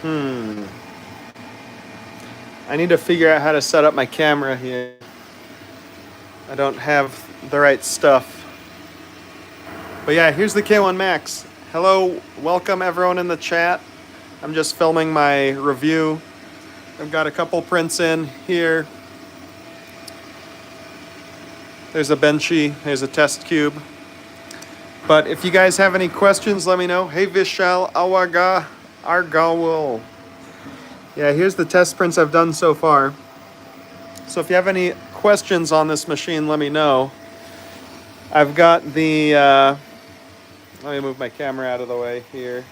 I need to figure out how to set up my camera here. I don't have the right stuff. But yeah, here's the K1 Max. Hello, welcome everyone in the chat. I'm just filming my review. I've got a couple prints in here. There's a benchy, there's a test cube. But if you guys have any questions, let me know. Hey Vishal Awaga Argawul. Yeah, here's the test prints I've done so far. So if you have any questions on this machine, let me know. I've got the, let me move my camera out of the way here.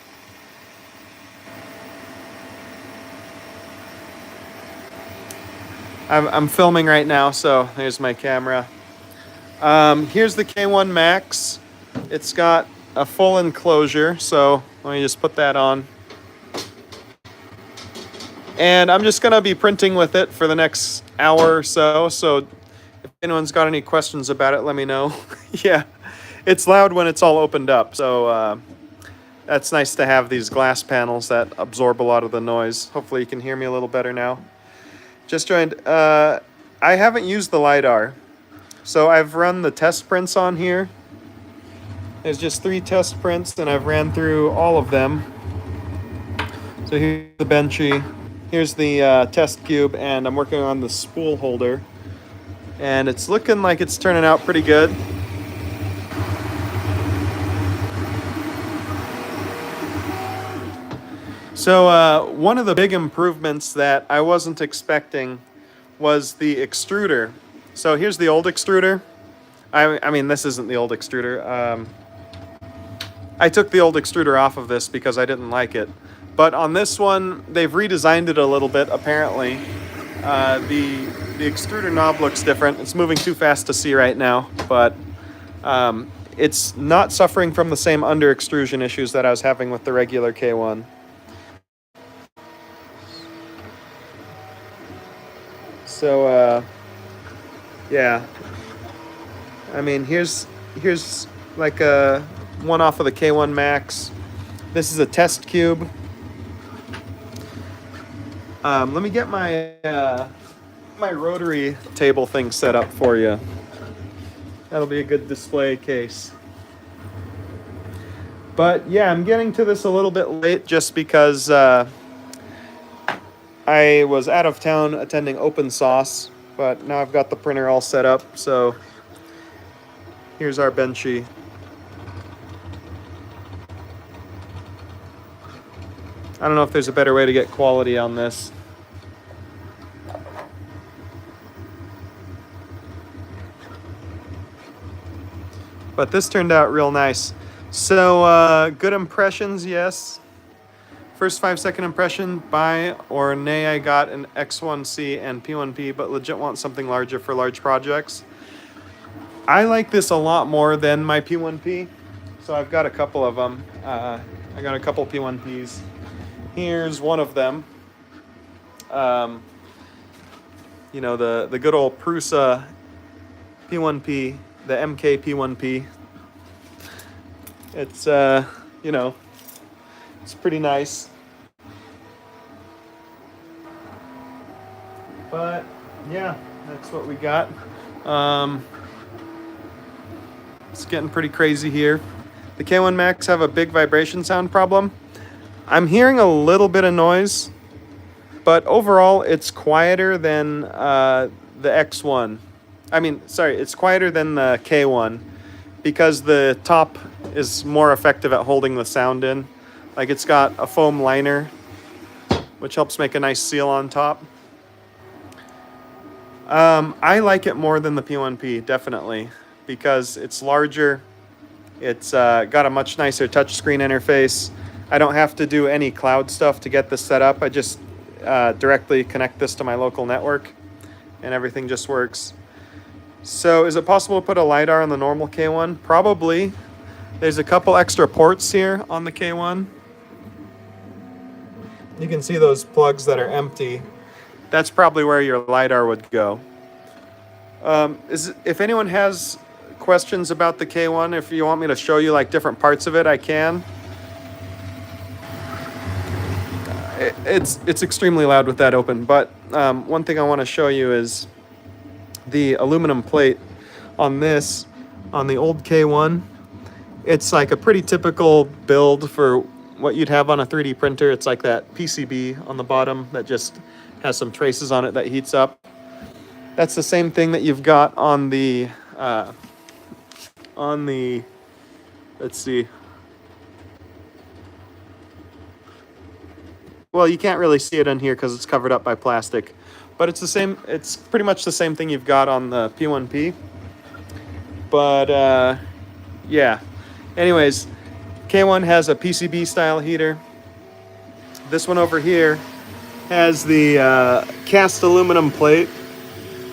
I'm filming right now, so there's my camera. Here's the K1 Max. It's got a full enclosure, so let me just put that on. And I'm just gonna be printing with it for the next hour or so, so if anyone's got any questions about it, let me know. Yeah, it's loud when it's all opened up, so that's nice to have these glass panels that absorb a lot of the noise. Hopefully you can hear me a little better now. Just joined. I haven't used the LiDAR, so I've run the test prints on here. There's just 3 test prints, and I've ran through all of them. So here's the benchy, here's the test cube, and I'm working on the spool holder. And it's looking like it's turning out pretty good. So one of the big improvements that I wasn't expecting was the extruder. So here's the old extruder. I mean, this isn't the old extruder. I took the old extruder off of this because I didn't like it. But on this one, they've redesigned it a little bit, apparently. The extruder knob looks different. It's moving too fast to see right now, but it's not suffering from the same under extrusion issues that I was having with the regular K1. So, yeah. I mean, here's like a one off of the K1 Max. This is a test cube. Let me get my my rotary table thing set up for you. That'll be a good display case. But yeah, I'm getting to this a little bit late just because I was out of town attending Open Sauce, but now I've got the printer all set up, so here's our benchy. I don't know if there's a better way to get quality on this. But this turned out real nice. So, good impressions, yes. First 5-second impression, buy or nay, I got an X1C and P1P, but legit want something larger for large projects. I like this a lot more than my P1P, so I've got a couple of them. I got a couple P1Ps. Here's one of them. You know, the good old Prusa P1P, the MK P1P. It's, you know, it's pretty nice. But, yeah, that's what we got. It's getting pretty crazy here. The K1 Max have a big vibration sound problem. I'm hearing a little bit of noise, but overall it's quieter than the X1. I mean, sorry, it's quieter than the K1 because the top is more effective at holding the sound in. Like, it's got a foam liner, which helps make a nice seal on top. I like it more than the P1P, definitely, because it's larger. It's got a much nicer touchscreen interface. I don't have to do any cloud stuff to get this set up. I just directly connect this to my local network, and everything just works. So is it possible to put a LiDAR on the normal K1? Probably. There's a couple extra ports here on the K1. You can see those plugs that are empty. That's probably where your LiDAR would go. If anyone has questions about the K1, if you want me to show you like different parts of it, I can. It's extremely loud with that open. But one thing I want to show you is the aluminum plate on this, on the old K1. It's like a pretty typical build for what you'd have on a 3D printer. It's like that PCB on the bottom that just has some traces on it that heats up. That's the same thing that you've got on the, let's see. Well, you can't really see it in here because it's covered up by plastic. But it's the same, it's pretty much the same thing you've got on the P1P. But, yeah. Anyways, K1 has a PCB style heater. This one over here has the cast aluminum plate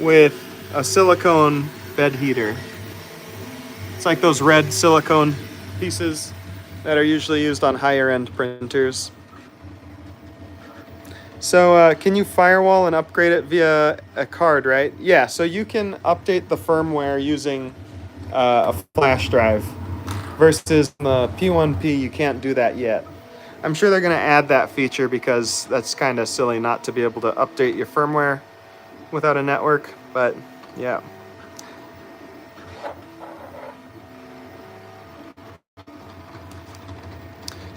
with a silicone bed heater. It's like those red silicone pieces that are usually used on higher end printers. So can you firewall and upgrade it via a card, right? Yeah, so you can update the firmware using a flash drive. Versus the P1P, you can't do that yet. I'm sure they're going to add that feature because that's kind of silly not to be able to update your firmware without a network, but yeah.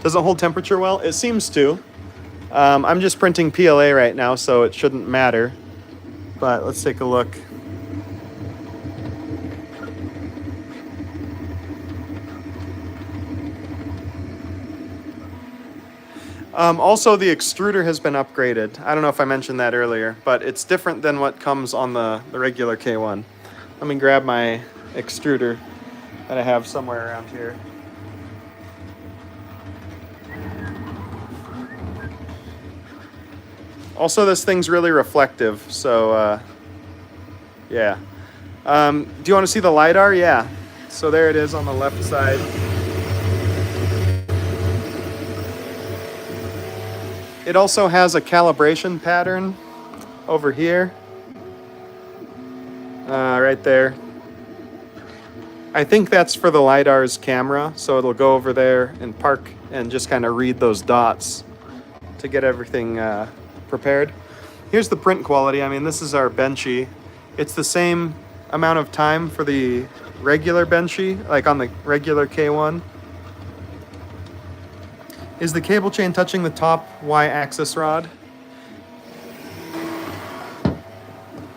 Does it hold temperature well? It seems to. I'm just printing PLA right now, so it shouldn't matter. But let's take a look. Also, the extruder has been upgraded. I don't know if I mentioned that earlier, but it's different than what comes on the regular K1. Let me grab my extruder that I have somewhere around here. Also, this thing's really reflective, so yeah. Do you want to see the LiDAR? Yeah. So there it is on the left side. It also has a calibration pattern over here, right there. I think that's for the LiDAR's camera, so it'll go over there and park and just kind of read those dots to get everything prepared. Here's the print quality. I mean, this is our benchy. It's the same amount of time for the regular benchy, like on the regular K1. Is the cable chain touching the top Y-axis rod?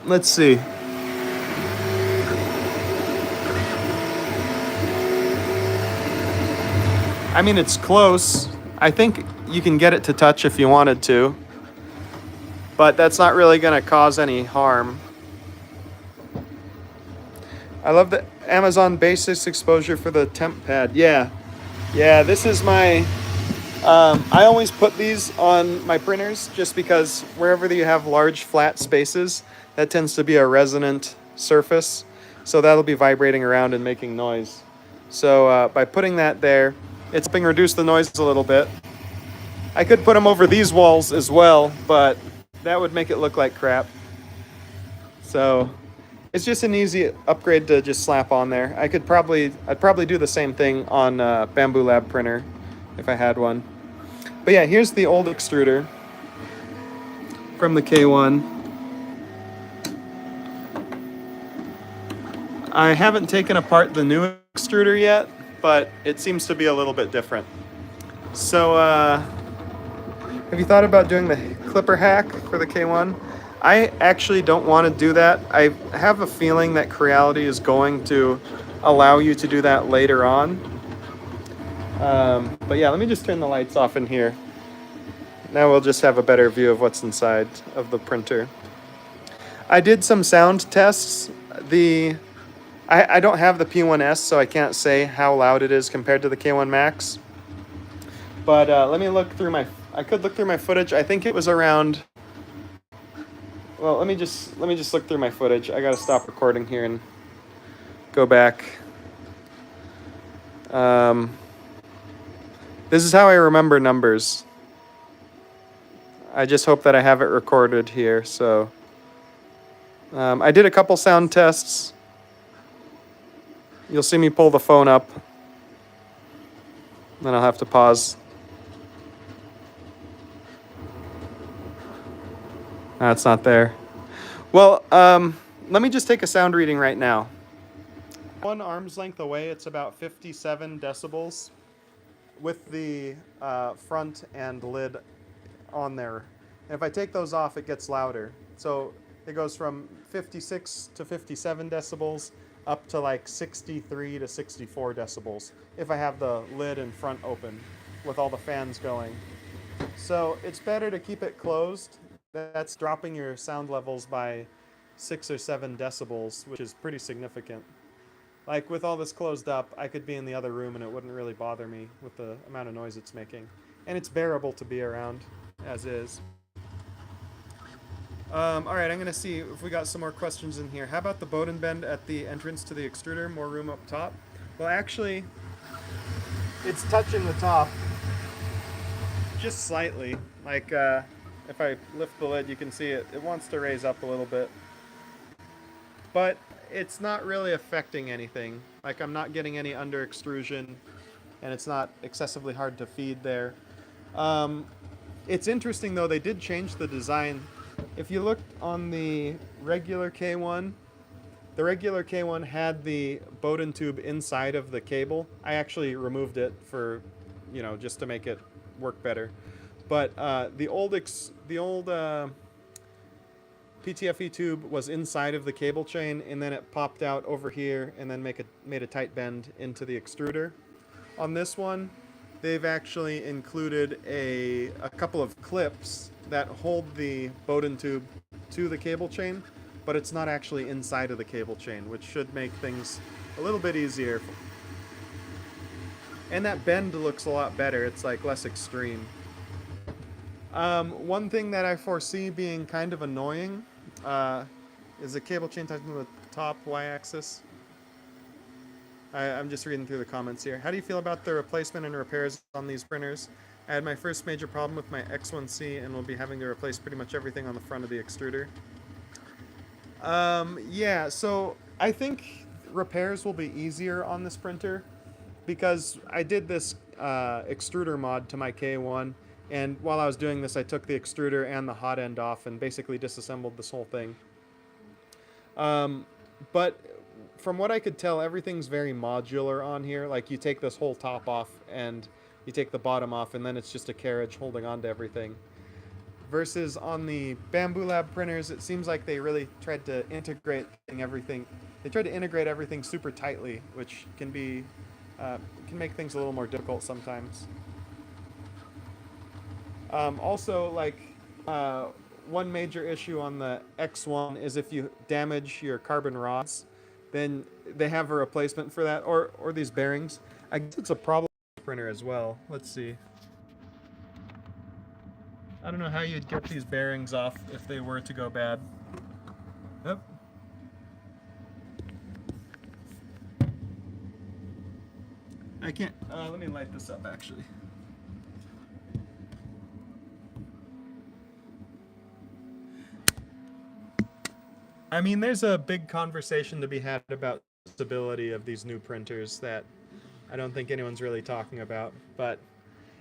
Let's see. I mean, it's close. I think you can get it to touch if you wanted to, but that's not really going to cause any harm. I love the Amazon Basics exposure for the temp pad. Yeah, this is my... I always put these on my printers just because wherever you have large flat spaces, that tends to be a resonant surface. So that'll be vibrating around and making noise. So by putting that there, it's helping reduce the noise a little bit. I could put them over these walls as well, but that would make it look like crap. So it's just an easy upgrade to just slap on there. I'd probably do the same thing on a Bamboo Lab printer if I had one. But yeah, here's the old extruder from the K1. I haven't taken apart the new extruder yet, but it seems to be a little bit different. So, have you thought about doing the clipper hack for the K1? I actually don't want to do that. I have a feeling that Creality is going to allow you to do that later on. But yeah, let me just turn the lights off in here. Now we'll just have a better view of what's inside of the printer. I did some sound tests. I don't have the P1S, so I can't say how loud it is compared to the K1 Max. But let me look through I could look through my footage. I think it was around... Well, let me just look through my footage. I gotta stop recording here and go back. This is how I remember numbers. I just hope that I have it recorded here. So I did a couple sound tests. You'll see me pull the phone up. Then I'll have to pause. It's not there. Well, let me just take a sound reading right now. One arm's length away, it's about 57 decibels with the front and lid on there. And if I take those off, it gets louder. So it goes from 56 to 57 decibels up to like 63 to 64 decibels if I have the lid and front open with all the fans going. So it's better to keep it closed. That's dropping your sound levels by 6 or 7 decibels, which is pretty significant. Like with all this closed up, I could be in the other room and it wouldn't really bother me with the amount of noise it's making. And it's bearable to be around as is. All right, I'm gonna see if we got some more questions in here. How about the Bowden bend at the entrance to the extruder? More room up top? Well, actually, it's touching the top just slightly. Like if I lift the lid, you can see it wants to raise up a little bit. But it's not really affecting anything. Like I'm not getting any under extrusion, and it's not excessively hard to feed there. It's interesting though, they did change the design. If you looked on the regular K1, the regular K1 had the Bowden tube inside of the cable. I actually removed it for, just to make it work better. But the old PTFE tube was inside of the cable chain, and then it popped out over here and then made a tight bend into the extruder. On this one, they've actually included a couple of clips that hold the Bowden tube to the cable chain, but it's not actually inside of the cable chain, which should make things a little bit easier. And that bend looks a lot better. It's like less extreme. One thing that I foresee being kind of annoying is the cable chain touching the top y-axis. I'm just reading through the comments here. How do you feel about the replacement and repairs on these printers? I had my first major problem with my X1C and will be having to replace pretty much everything on the front of the extruder. Yeah, so I think repairs will be easier on this printer because I did this extruder mod to my K1, and while I was doing this, I took the extruder and the hot end off and basically disassembled this whole thing. But from what I could tell, everything's very modular on here. Like you take this whole top off and you take the bottom off, and then it's just a carriage holding on to everything. Versus on the Bamboo Lab printers, it seems like they really tried to integrate everything. They tried to integrate everything super tightly, which can make things a little more difficult sometimes. Also, like one major issue on the X1 is if you damage your carbon rods, then they have a replacement for that, or these bearings. I guess it's a problem with the printer as well. Let's see. I don't know how you'd get these bearings off if they were to go bad. Yep. I can't, let me light this up actually. I mean, there's a big conversation to be had about stability of these new printers that I don't think anyone's really talking about. But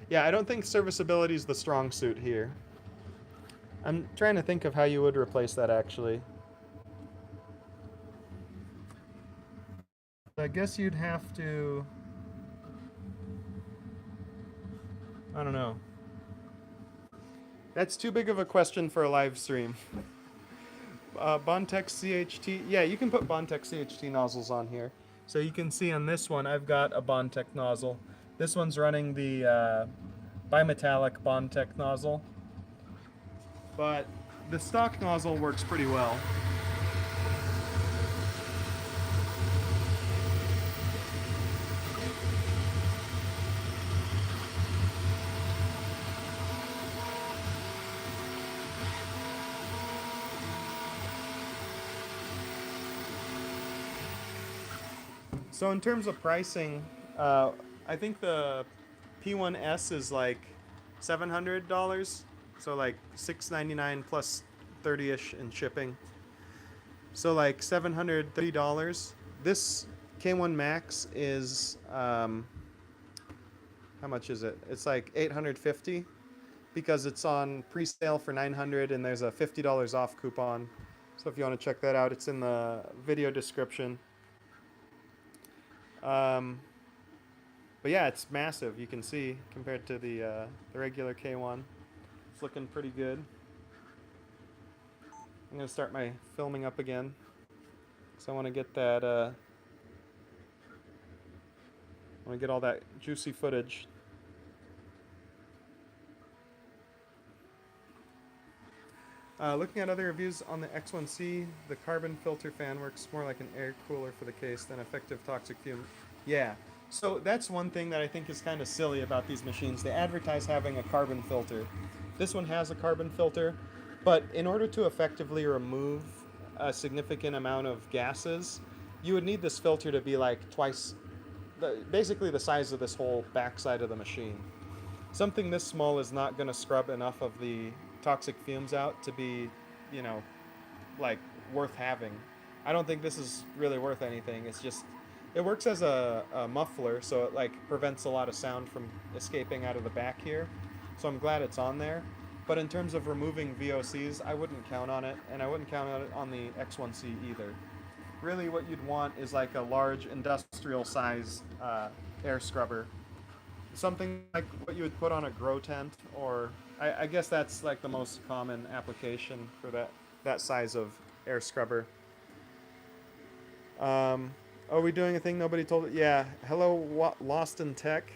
yeah, I don't think serviceability is the strong suit here. I'm trying to think of how you would replace that actually. I guess you'd have to, I don't know. That's too big of a question for a live stream. Bondtech CHT, yeah, you can put Bondtech CHT nozzles on here. So you can see on this one, I've got a Bondtech nozzle. This one's running the bimetallic Bondtech nozzle. But the stock nozzle works pretty well. So in terms of pricing, I think the P1S is like $700, so like $699 plus 30-ish in shipping. So like $730. This K1 Max is how much is it? It's like $850, because it's on pre-sale for $900 and there's a $50 off coupon. So if you want to check that out, it's in the video description. But yeah, it's massive. You can see compared to the regular K1. It's looking pretty good. I'm gonna start my filming up again, because I want to get that. I want to get all that juicy footage. Looking at other reviews on the X1C, the carbon filter fan works more like an air cooler for the case than effective toxic fume. Yeah, so that's one thing that I think is kind of silly about these machines. They advertise having a carbon filter. This one has a carbon filter, but in order to effectively remove a significant amount of gases, you would need this filter to be like twice, basically the size of this whole backside of the machine. Something this small is not going to scrub enough of the toxic fumes out to be, you know, like worth having. I don't think this is really worth anything. It's just, it works as a muffler, so it like prevents a lot of sound from escaping out of the back here. So I'm glad it's on there. But in terms of removing VOCs, I wouldn't count on it, and I wouldn't count on it on the X1C either. Really what you'd want is like a large industrial size air scrubber. Something like what you would put on a grow tent, or I guess that's like the most common application for that size of air scrubber. Are we doing a thing nobody told it? Yeah. Hello, Lost in Tech.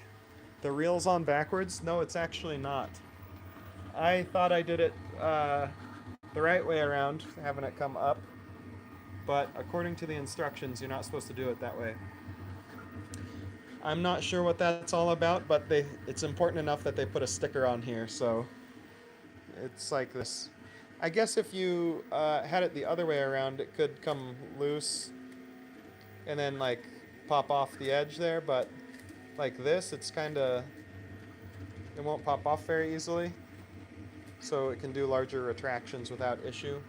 The reel's on backwards? No, it's actually not. I thought I did it the right way around, having it come up. But according to the instructions, you're not supposed to do it that way. I'm not sure what that's all about, but it's important enough that they put a sticker on here, so it's like this. I guess if you had it the other way around, it could come loose and then like pop off the edge there, but like this, it's kind of, it won't pop off very easily, so it can do larger retractions without issue.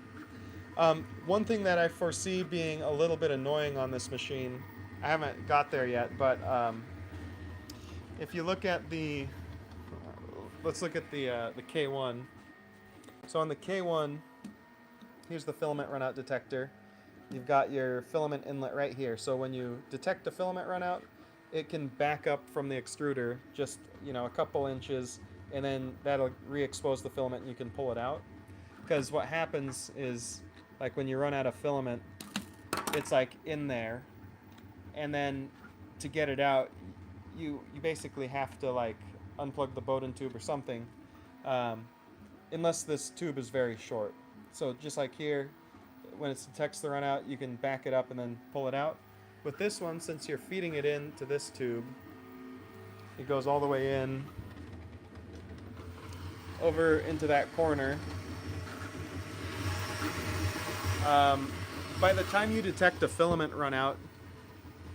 One thing that I foresee being a little bit annoying on this machine, I haven't got there yet, but if you look at let's look at the K1. So on the K1, here's the filament runout detector. You've got your filament inlet right here. So when you detect a filament runout, it can back up from the extruder just, you know, a couple inches, and then that'll re-expose the filament and you can pull it out. Because what happens is, like when you run out of filament, it's like in there, and then to get it out, you basically have to like unplug the Bowden tube or something, unless this tube is very short. So just like here, when it detects the run out, you can back it up and then pull it out. With this one, since you're feeding it into this tube, it goes all the way in over into that corner. By the time you detect a filament run out,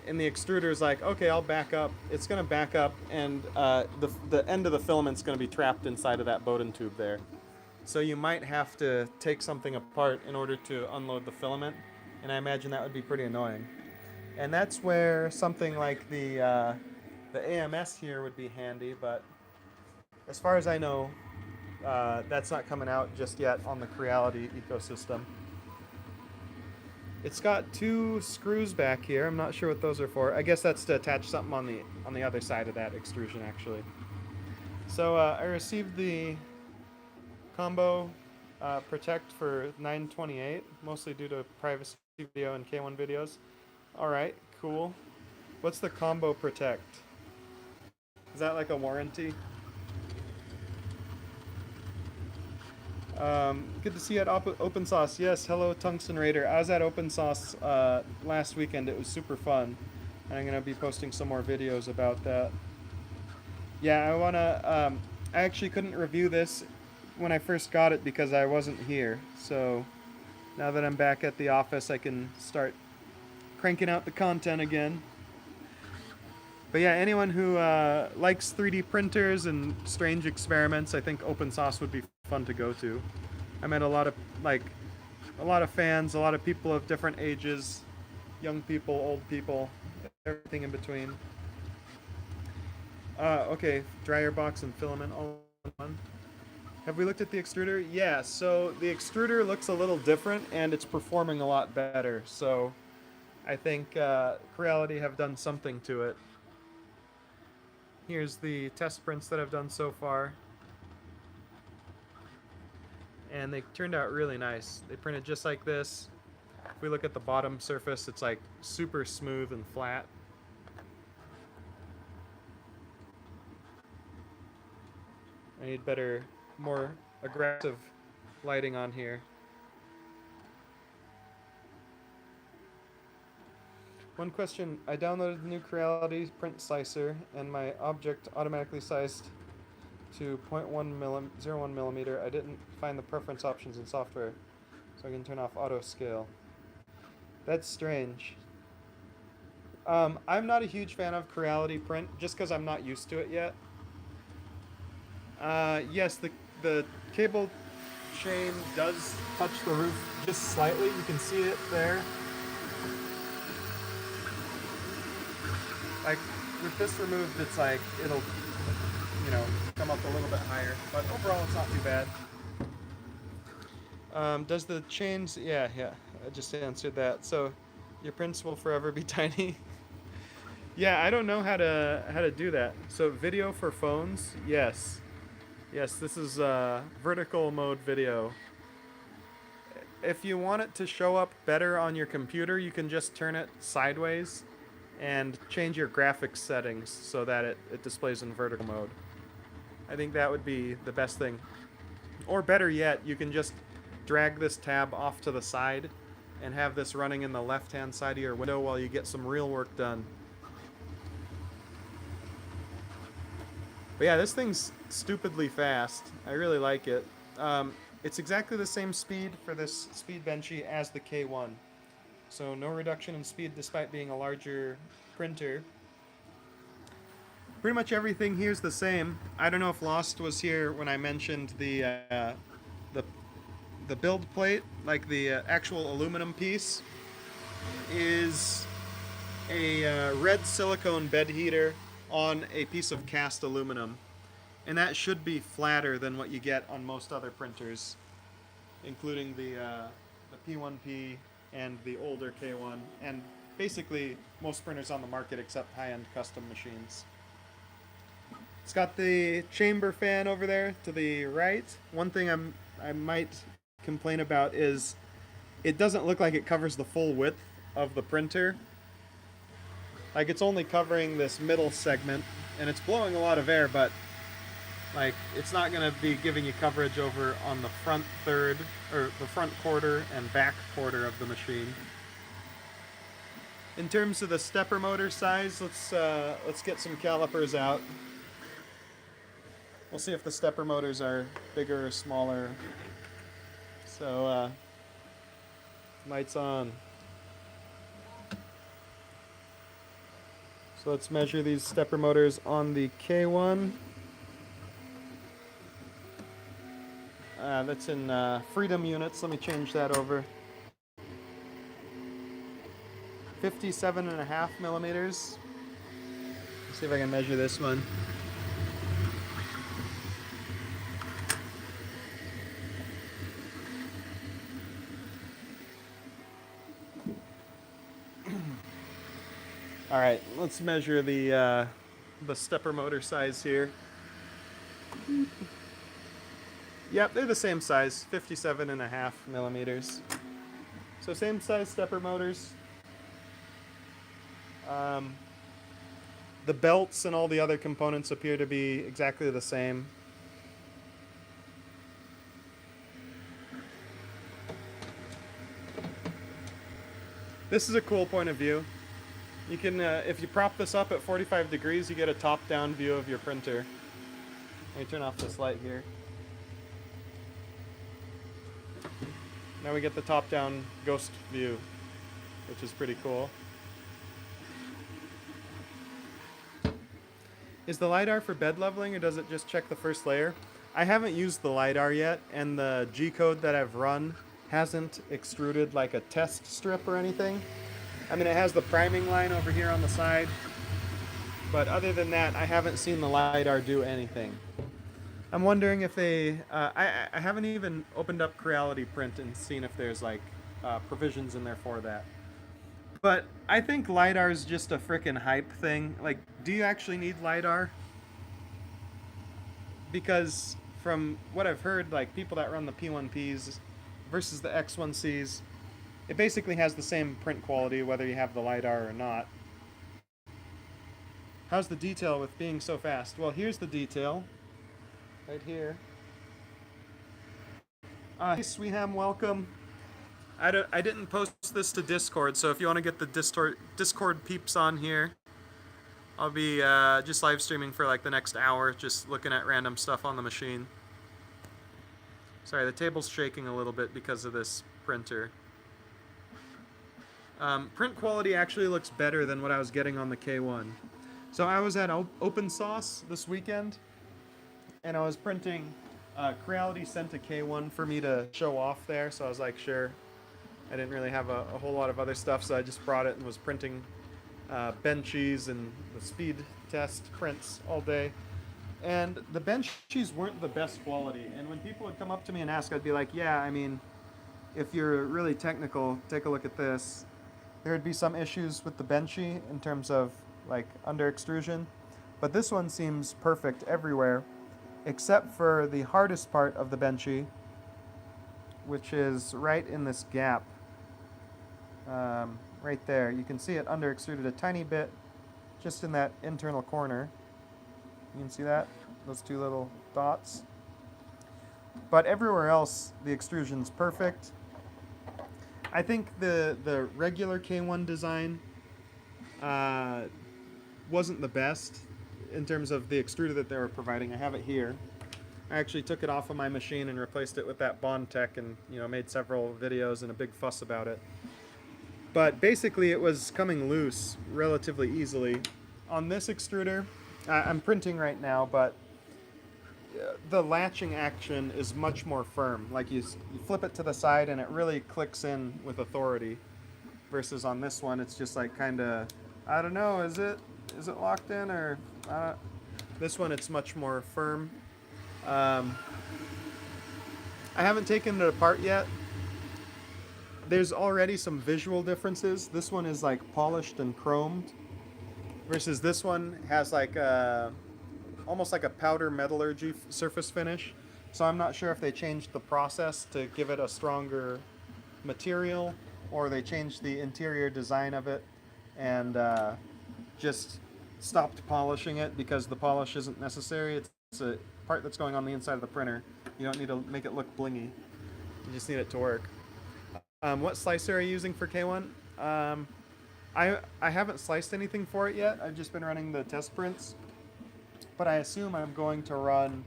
and the extruder is like, okay, I'll back up, it's going to back up, and the end of the filament's going to be trapped inside of that Bowden tube there. So you might have to take something apart in order to unload the filament, and I imagine that would be pretty annoying. And that's where something like the AMS here would be handy, but as far as I know, that's not coming out just yet on the Creality ecosystem. It's got two screws back here. I'm not sure what those are for. I guess that's to attach something on the other side of that extrusion, actually. So I received the combo protect for $9.28, mostly due to privacy video and K1 videos. All right, cool. What's the combo protect? Is that like a warranty? Good to see you at Open Sauce. Yes, hello Tungsten Raider. I was at Open Sauce last weekend. It was super fun, and I'm gonna be posting some more videos about that. Yeah, I wanna. I actually couldn't review this when I first got it because I wasn't here. So now that I'm back at the office, I can start cranking out the content again. But yeah, anyone who likes 3D printers and strange experiments, I think Open Sauce would be fun to go to. I met a lot of fans, a lot of people of different ages, young people, old people, everything in between. Okay, dryer box and filament all in one. Have we looked at the extruder? Yeah, so the extruder looks a little different and it's performing a lot better. So I think Creality have done something to it. Here's the test prints that I've done so far. And they turned out really nice. They printed just like this. If we look at the bottom surface, it's like super smooth and flat. I need better, more aggressive lighting on here. One question, I downloaded the new Creality Print Slicer and my object automatically sized to 0.01 millimeter. I didn't find the preference options in software, so I can turn off auto scale. That's strange. I'm not a huge fan of Creality Print just because I'm not used to it yet. Yes, the cable chain does touch the roof just slightly. You can see it there. Like, with this removed, it's like, it'll, you know, come up a little bit higher. But overall, it's not too bad. Does the chains... Yeah, I just answered that. So, your prints will forever be tiny. Yeah, I don't know how to do that. So, video for phones? Yes. Yes, this is vertical mode video. If you want it to show up better on your computer, you can just turn it sideways and change your graphics settings so that it displays in vertical mode. I think that would be the best thing. Or better yet, you can just drag this tab off to the side and have this running in the left-hand side of your window while you get some real work done. But yeah, this thing's stupidly fast. I really like it. It's exactly the same speed for this Speed Benchy as the K1. So no reduction in speed despite being a larger printer. Pretty much everything here's the same. I don't know if Lost was here when I mentioned the build plate, like the actual aluminum piece, is a red silicone bed heater on a piece of cast aluminum. And that should be flatter than what you get on most other printers, including the P1P and the older K1, and basically most printers on the market except high-end custom machines. It's got the chamber fan over there to the right. One thing I might complain about is it doesn't look like it covers the full width of the printer. Like, it's only covering this middle segment, and it's blowing a lot of air, but like, it's not going to be giving you coverage over on the front third, or the front quarter and back quarter of the machine. In terms of the stepper motor size, let's get some calipers out. We'll see if the stepper motors are bigger or smaller. So, lights on. So let's measure these stepper motors on the K1. That's in freedom units. Let me change that over. 57.5 millimeters. Let's see if I can measure this one. All right, let's measure the stepper motor size here. Yep, they're the same size, 57.5 millimeters. So same size stepper motors. The belts and all the other components appear to be exactly the same. This is a cool point of view. You can, if you prop this up at 45 degrees, you get a top-down view of your printer. Let me turn off this light here. Now we get the top-down ghost view, which is pretty cool. Is the LiDAR for bed leveling, or does it just check the first layer? I haven't used the LiDAR yet, and the G-code that I've run hasn't extruded like a test strip or anything. I mean, it has the priming line over here on the side, but other than that, I haven't seen the LiDAR do anything. I'm wondering if they. I haven't even opened up Creality Print and seen if there's like provisions in there for that. But I think LiDAR is just a frickin' hype thing. Like, do you actually need LiDAR? Because from what I've heard, like people that run the P1Ps versus the X1Cs, it basically has the same print quality whether you have the LiDAR or not. How's the detail with being so fast? Well, here's the detail. Right here. Hey, Sweeham, welcome. I didn't post this to Discord, so if you want to get the Discord peeps on here, I'll be just live streaming for like the next hour, just looking at random stuff on the machine. Sorry, the table's shaking a little bit because of this printer. Print quality actually looks better than what I was getting on the K1. So I was at Open Source this weekend, and I was printing. Creality sent a K1 for me to show off there, so I was like, sure. I didn't really have a whole lot of other stuff, so I just brought it and was printing benchies and the speed test prints all day. And the benchies weren't the best quality, and when people would come up to me and ask, I'd be like, yeah, I mean, if you're really technical, take a look at this. There would be some issues with the benchy in terms of like under extrusion, but this one seems perfect everywhere, except for the hardest part of the benchy, which is right in this gap. Right there. You can see it under extruded a tiny bit, just in that internal corner. You can see that? Those two little dots. But everywhere else, the extrusion's perfect. I think the regular K1 design wasn't the best in terms of the extruder that they were providing. I have it here. I actually took it off of my machine and replaced it with that Bondtech, and made several videos and a big fuss about it. But basically it was coming loose relatively easily. On this extruder, I'm printing right now, but the latching action is much more firm. Like you flip it to the side and it really clicks in with authority. Versus on this one, it's just like kind of, I don't know, is it locked in or... this one, it's much more firm. I haven't taken it apart yet. There's already some visual differences. This one is like polished and chromed, versus this one has like almost like a powder metallurgy surface finish. So I'm not sure if they changed the process to give it a stronger material, or they changed the interior design of it and just stopped polishing it because the polish isn't necessary. It's a part that's going on the inside of the printer. You don't need to make it look blingy. You just need it to work. What slicer are you using for K1? I haven't sliced anything for it yet. I've just been running the test prints. But I assume I'm going to run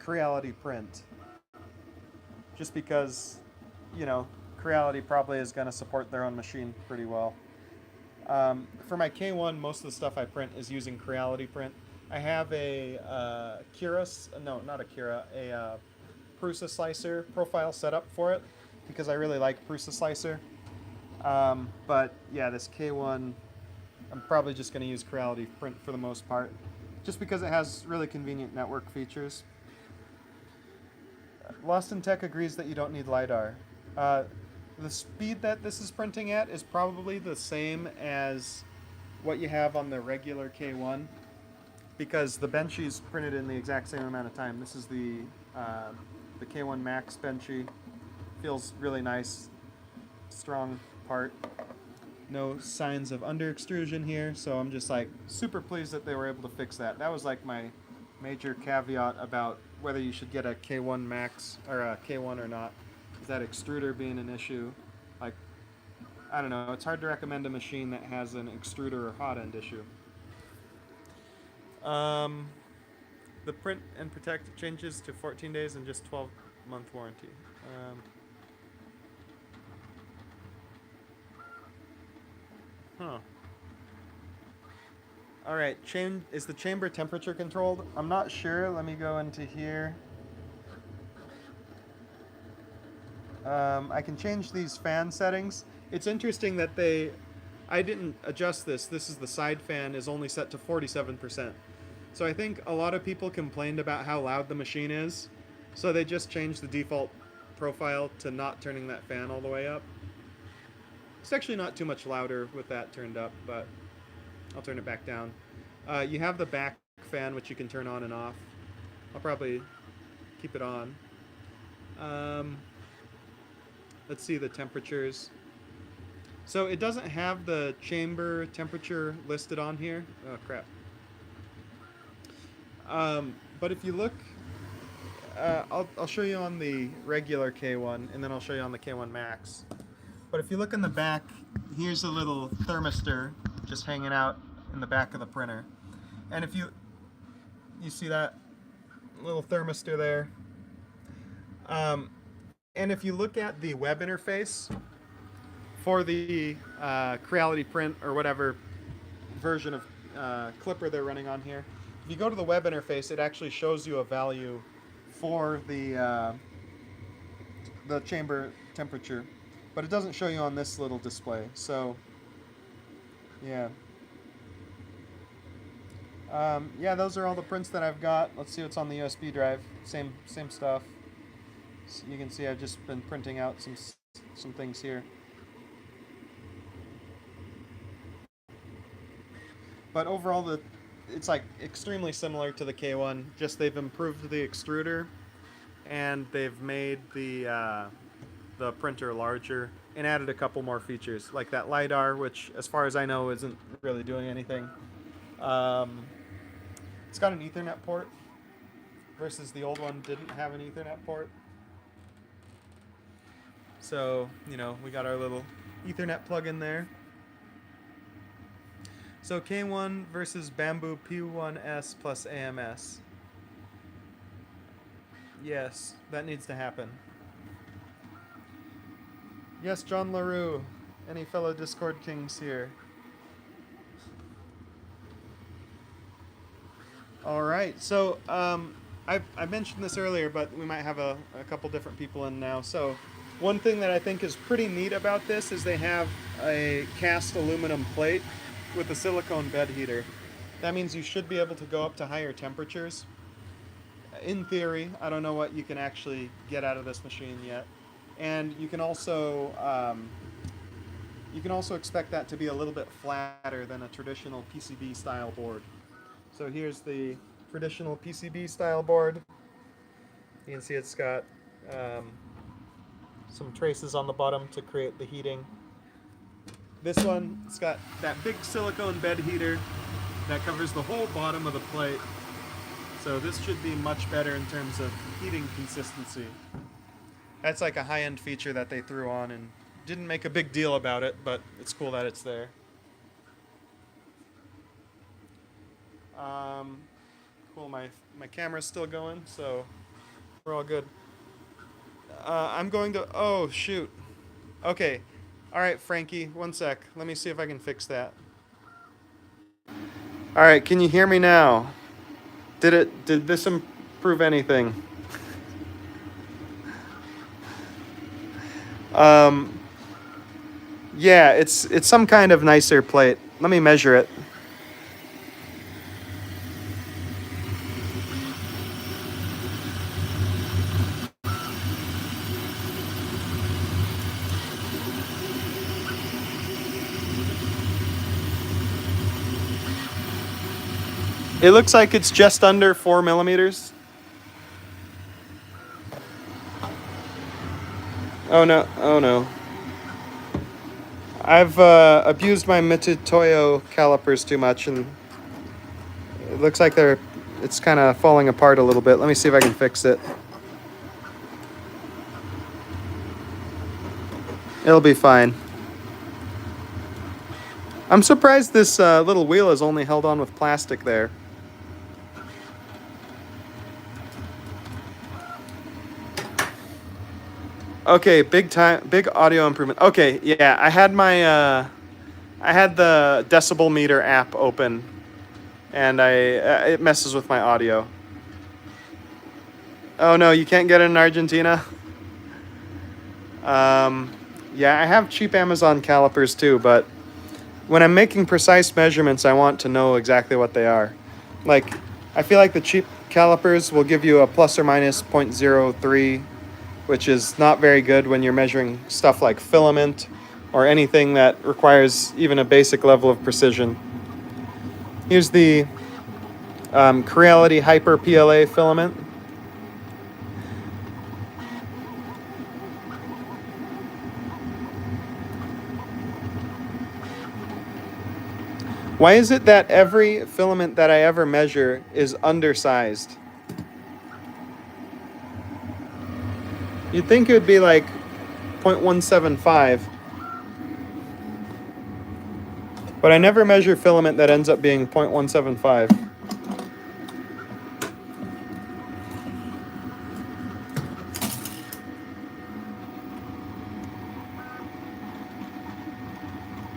Creality Print. Just because, Creality probably is going to support their own machine pretty well. For my K1, most of the stuff I print is using Creality Print. I have a Prusa slicer profile set up for it, because I really like Prusa slicer. But yeah, this K1, I'm probably just going to use Creality Print for the most part, just because it has really convenient network features. Lost in Tech agrees that you don't need LiDAR. The speed that this is printing at is probably the same as what you have on the regular K1, because the benchy's printed in the exact same amount of time. This is the K1 Max benchy. Feels really nice, strong part. No signs of under extrusion here, so I'm just like super pleased that they were able to fix that. That was like my major caveat about whether you should get a K1 Max or a K1 or not, is that extruder being an issue. Like, I don't know, it's hard to recommend a machine that has an extruder or hot end issue. The print and protect changes to 14 days and just 12-month warranty. All right, is the chamber temperature controlled? I'm not sure. Let me go into here. I can change these fan settings. It's interesting that I didn't adjust this. This is the side fan is only set to 47%. So I think a lot of people complained about how loud the machine is, so they just changed the default profile to not turning that fan all the way up. It's actually not too much louder with that turned up, but I'll turn it back down. You have the back fan, which you can turn on and off. I'll probably keep it on. Let's see the temperatures. So it doesn't have the chamber temperature listed on here. Oh, crap. But if you look, I'll show you on the regular K1, and then I'll show you on the K1 Max. But if you look in the back, here's a little thermistor just hanging out in the back of the printer. And if you see that little thermistor there. And if you look at the web interface for the Creality Print or whatever version of clipper they're running on here, if you go to the web interface, it actually shows you a value for the chamber temperature, but it doesn't show you on this little display. So, yeah. Yeah, those are all the prints that I've got. Let's see what's on the USB drive. Same stuff. So you can see I've just been printing out some things here. But overall, it's like extremely similar to the K1. Just they've improved the extruder, and they've made the printer larger and added a couple more features, like that LiDAR, which, as far as I know, isn't really doing anything. It's got an Ethernet port, versus the old one didn't have an Ethernet port. So, you know, we got our little Ethernet plug in there. So K1 versus Bamboo P1S plus AMS. Yes, that needs to happen. Yes, John LaRue. Any fellow Discord kings here? All right, so I mentioned this earlier, but we might have a couple different people in now. So one thing that I think is pretty neat about this is they have a cast aluminum plate with a silicone bed heater. That means you should be able to go up to higher temperatures. In theory, I don't know what you can actually get out of this machine yet. And you can also expect that to be a little bit flatter than a traditional PCB style board. So here's the traditional PCB style board. You can see it's got some traces on the bottom to create the heating. This one, it's got that big silicone bed heater that covers the whole bottom of the plate. So this should be much better in terms of heating consistency. That's like a high-end feature that they threw on and didn't make a big deal about it, but it's cool that it's there. Cool, my camera's still going, so we're all good. I'm going to, oh shoot. Okay, all right, Frankie, one sec. Let me see if I can fix that. All right, can you hear me now? Did this improve anything? Yeah, it's some kind of nicer plate. Let me measure it. It looks like it's just under 4 millimeters. Oh no, oh no. I've abused my Mitutoyo calipers too much, and it looks like it's kind of falling apart a little bit. Let me see if I can fix it. It'll be fine. I'm surprised this little wheel is only held on with plastic there. Okay, big audio improvement. Okay, yeah, I had the decibel meter app open, and it messes with my audio. Oh no, you can't get it in Argentina? Yeah, I have cheap Amazon calipers too, but when I'm making precise measurements, I want to know exactly what they are. Like, I feel like the cheap calipers will give you a plus or minus 0.03, which is not very good when you're measuring stuff like filament or anything that requires even a basic level of precision. Here's the Creality Hyper PLA filament. Why is it that every filament that I ever measure is undersized? You'd think it would be like 0.175. But I never measure filament that ends up being 0.175.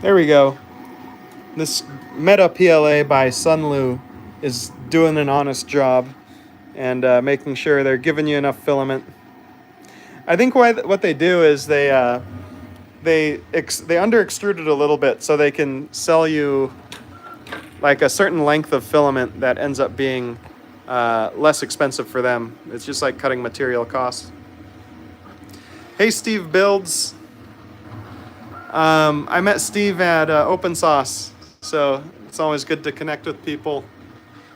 There we go. This Meta PLA by Sunlu is doing an honest job and making sure they're giving you enough filament. I think what they do is they under extrude it a little bit so they can sell you like a certain length of filament that ends up being less expensive for them. It's just like cutting material costs. Hey, Steve Builds. I met Steve at Open Sauce, so it's always good to connect with people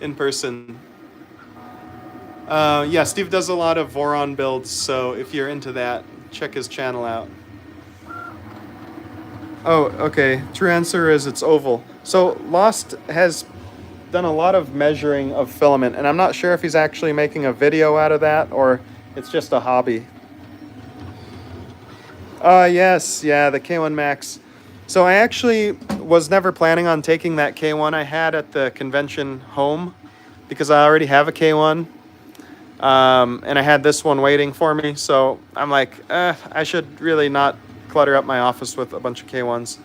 in person. Yeah, Steve does a lot of Voron builds, so if you're into that, check his channel out. Oh, okay. True answer is it's oval. So Lost has done a lot of measuring of filament, and I'm not sure if he's actually making a video out of that or it's just a hobby. Yes, yeah, the K1 Max. So I actually was never planning on taking that K1 I had at the convention home because I already have a K1. And I had this one waiting for me, so I'm like, I should really not clutter up my office with a bunch of K1s.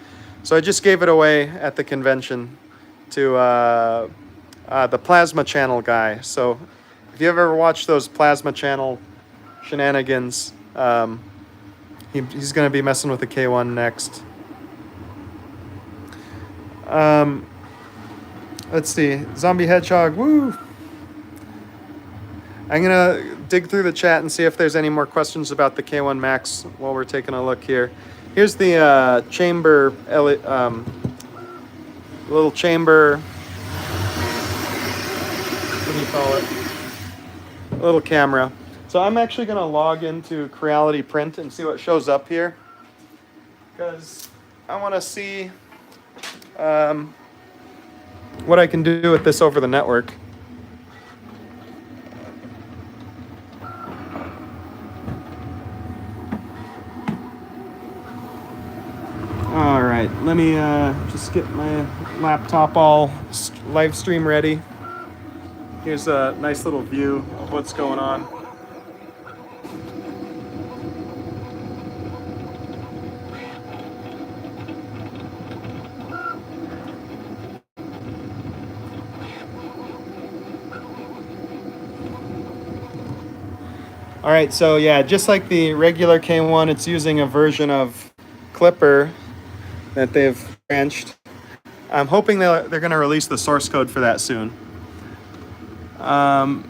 So I just gave it away at the convention to the plasma channel guy. So if you ever watched those plasma channel shenanigans, he's going to be messing with the K1 next. Let's see, Zombie Hedgehog, woo! I'm going to dig through the chat and see if there's any more questions about the K1 Max while we're taking a look here. Here's the chamber, little chamber, what do you call it? A little camera. So I'm actually going to log into Creality Print and see what shows up here, because I want to see what I can do with this over the network. All right, let me just get my laptop all live stream ready. Here's a nice little view of what's going on. All right, so yeah, just like the regular K1, it's using a version of Clipper that they've branched. I'm hoping they're going to release the source code for that soon. All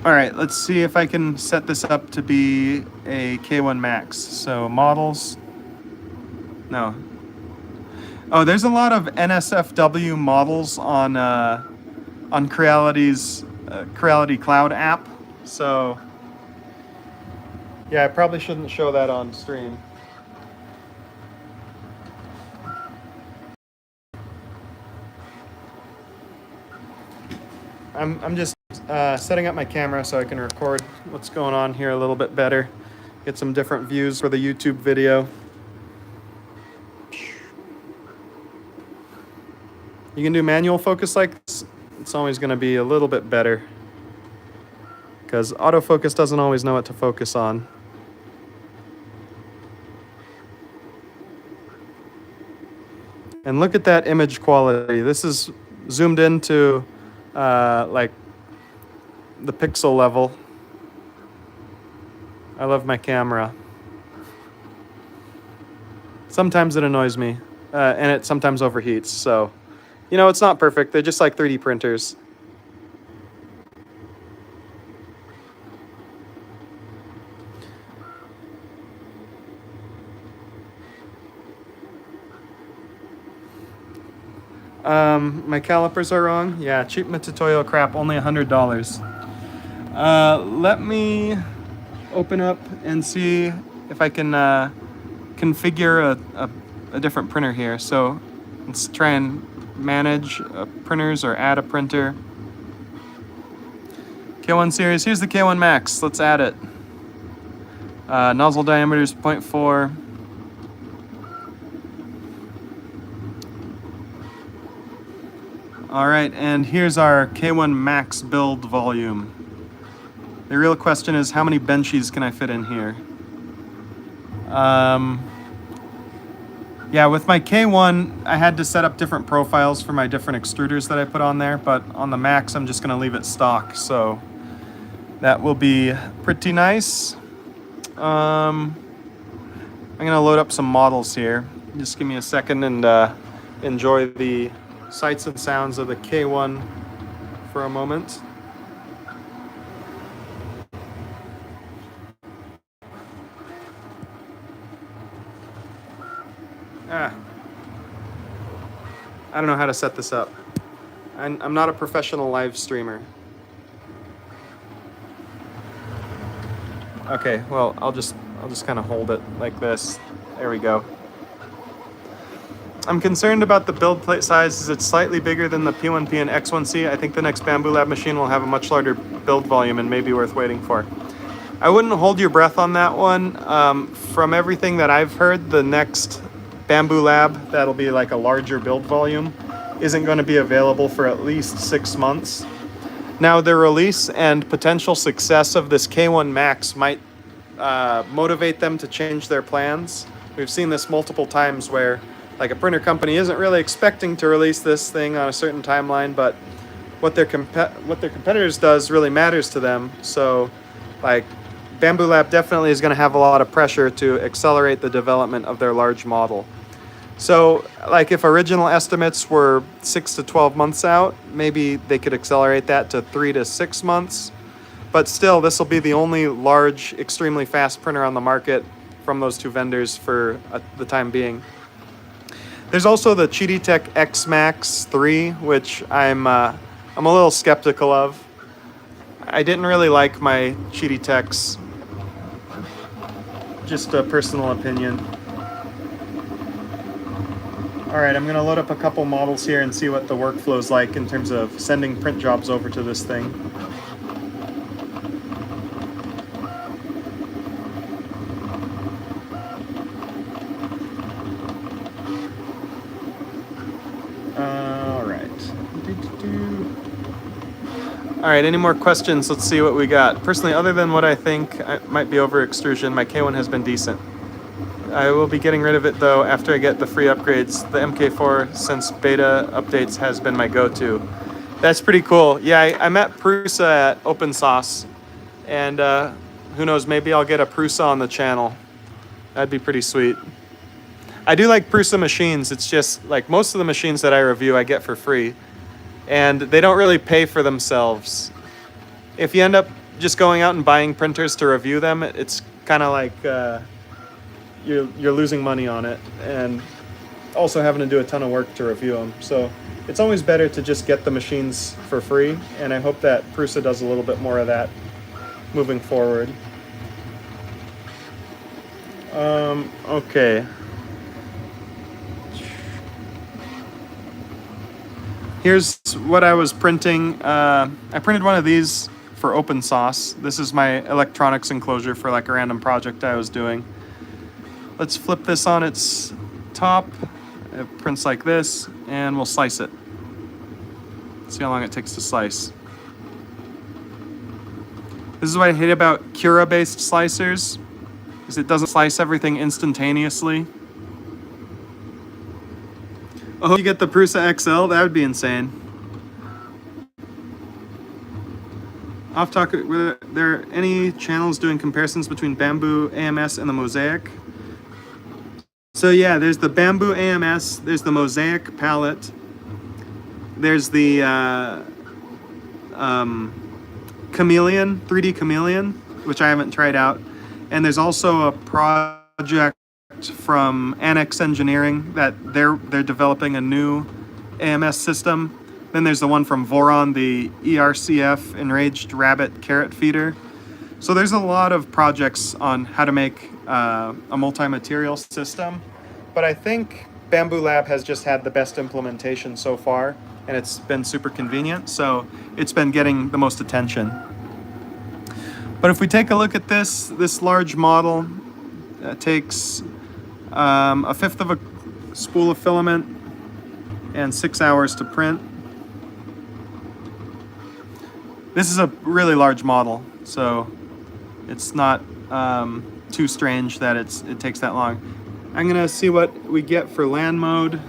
right, let's see if I can set this up to be a K1 Max. So models, no. Oh, there's a lot of NSFW models on Creality's Creality Cloud app. So yeah, I probably shouldn't show that on stream. I'm just setting up my camera so I can record what's going on here a little bit better. Get some different views for the YouTube video. You can do manual focus like this. It's always going to be a little bit better, because autofocus doesn't always know what to focus on. And look at that image quality. This is zoomed into like the pixel level. I love my camera. Sometimes it annoys me, and it sometimes overheats. So, you know, it's not perfect. They're just like 3D printers. My calipers are wrong. Yeah, cheap Mitutoyo crap, only $100. Let me open up and see if I can configure a different printer here. So let's try and manage printers or add a printer. K1 series, here's the K1 Max, let's add it. Nozzle diameter is 0.4. All right, and here's our K1 Max build volume. The real question is, how many benchies can I fit in here? Yeah, with my K1, I had to set up different profiles for my different extruders that I put on there, but on the Max, I'm just gonna leave it stock, so that will be pretty nice. I'm gonna load up some models here. Just give me a second and enjoy the sights and sounds of the K1 for a moment. I don't know how to set this up. I'm not a professional live streamer. Okay, well, I'll just kind of hold it like this. There we go. I'm concerned about the build plate size as it's slightly bigger than the P1P and X1C. I think the next Bambu Lab machine will have a much larger build volume and may be worth waiting for. I wouldn't hold your breath on that one. From everything that I've heard, the next Bambu Lab, that'll be like a larger build volume, isn't going to be available for at least 6 months. Now, the release and potential success of this K1 Max might motivate them to change their plans. We've seen this multiple times where like a printer company isn't really expecting to release this thing on a certain timeline, but what their competitors does really matters to them. So like Bambu Lab definitely is going to have a lot of pressure to accelerate the development of their large model. So like if original estimates were 6 to 12 months out, maybe they could accelerate that to 3 to 6 months. But still, this will be the only large, extremely fast printer on the market from those two vendors for the time being. There's also the Cheetah X Max 3, which I'm a little skeptical of. I didn't really like my Cheetah, just a personal opinion. All right, I'm gonna load up a couple models here and see what the workflow's like in terms of sending print jobs over to this thing. All right, any more questions? Let's see what we got. Personally, other than what I think might be over extrusion, my K1 has been decent. I will be getting rid of it though after I get the free upgrades. The MK4 since beta updates has been my go-to. That's pretty cool. Yeah, I met Prusa at Open Sauce, and who knows, maybe I'll get a Prusa on the channel. That'd be pretty sweet. I do like Prusa machines. It's just like most of the machines that I review I get for free, and they don't really pay for themselves. If you end up just going out and buying printers to review them, it's kind of like you're losing money on it and also having to do a ton of work to review them. So it's always better to just get the machines for free, and I hope that Prusa does a little bit more of that moving forward. Okay. Here's what I was printing. I printed one of these for Open Sauce. This is my electronics enclosure for like a random project I was doing. Let's flip this on its top. It prints like this, and we'll slice it. See how long it takes to slice. This is what I hate about Cura-based slicers, is it doesn't slice everything instantaneously. I hope you get the Prusa XL, that would be insane. Off topic, were there any channels doing comparisons between Bambu AMS and the Mosaic? So yeah, there's the Bambu AMS, there's the Mosaic palette, there's the Chameleon, 3D Chameleon, which I haven't tried out, and there's also a project from Annex Engineering that they're developing a new AMS system. Then there's the one from Voron, the ERCF Enraged Rabbit Carrot Feeder. So there's a lot of projects on how to make a multi-material system, but I think Bambu Lab has just had the best implementation so far, and it's been super convenient, so it's been getting the most attention. But if we take a look at this large model, takes a fifth of a spool of filament and 6 hours to print. This is a really large model, so it's not too strange that it takes that long. I'm gonna see what we get for land mode.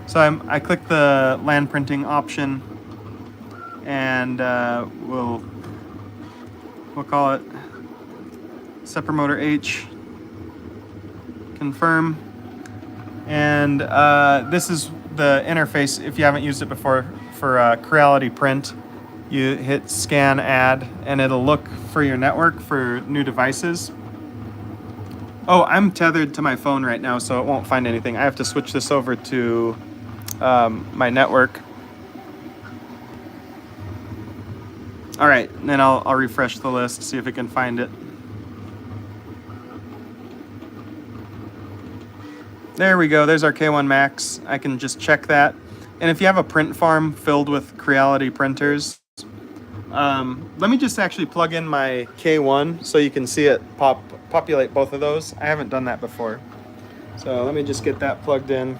So I click the land printing option, and we'll call it Separ Motor H. Confirm. And this is the interface, if you haven't used it before, for Creality Print. You hit scan add and it'll look for your network for new devices. Oh, I'm tethered to my phone right now, so it won't find anything. I have to switch this over to my network. All right, and then I'll refresh the list, see if it can find it. There we go, there's our K1 Max. I can just check that. And if you have a print farm filled with Creality printers, let me just actually plug in my K1 so you can see it populate both of those. I haven't done that before. So let me just get that plugged in.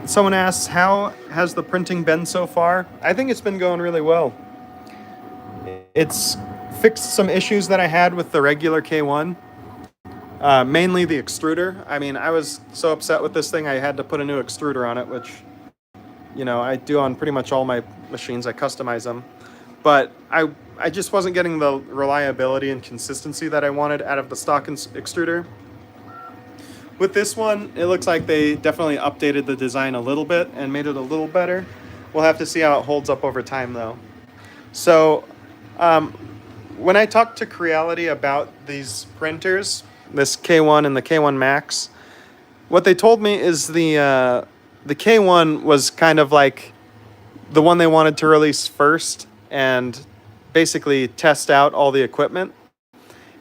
Someone asks, how has the printing been so far? I think it's been going really well. It's fixed some issues that I had with the regular K1. Mainly the extruder. I mean, I was so upset with this thing, I had to put a new extruder on it, which, you know, I do on pretty much all my machines. I customize them. But I just wasn't getting the reliability and consistency that I wanted out of the stock extruder. With this one, it looks like they definitely updated the design a little bit and made it a little better. We'll have to see how it holds up over time, though. So, when I talked to Creality about these printers, this K1 and the K1 Max, what they told me is the K1 was kind of like the one they wanted to release first and basically test out all the equipment.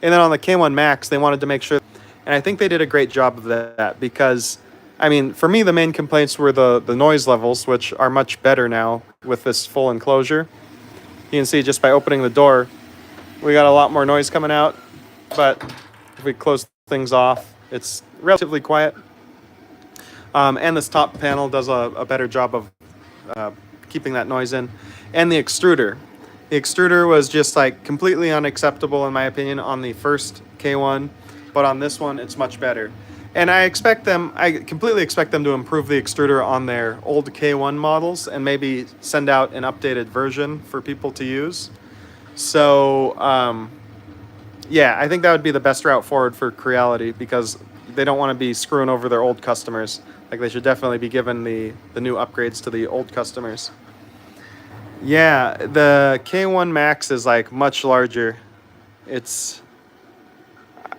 And then on the K1 Max, they wanted to make sure, and I think they did a great job of that, because, I mean, for me, the main complaints were the noise levels, which are much better now with this full enclosure. You can see just by opening the door, we got a lot more noise coming out, but if we close things off, it's relatively quiet. And this top panel does a better job of keeping that noise in. And the extruder. The extruder was just like completely unacceptable in my opinion on the first K1, but on this one it's much better. And I completely expect them to improve the extruder on their old K1 models and maybe send out an updated version for people to use. So, yeah, I think that would be the best route forward for Creality, because they don't want to be screwing over their old customers. Like, they should definitely be giving the new upgrades to the old customers. Yeah, the K1 Max is like much larger.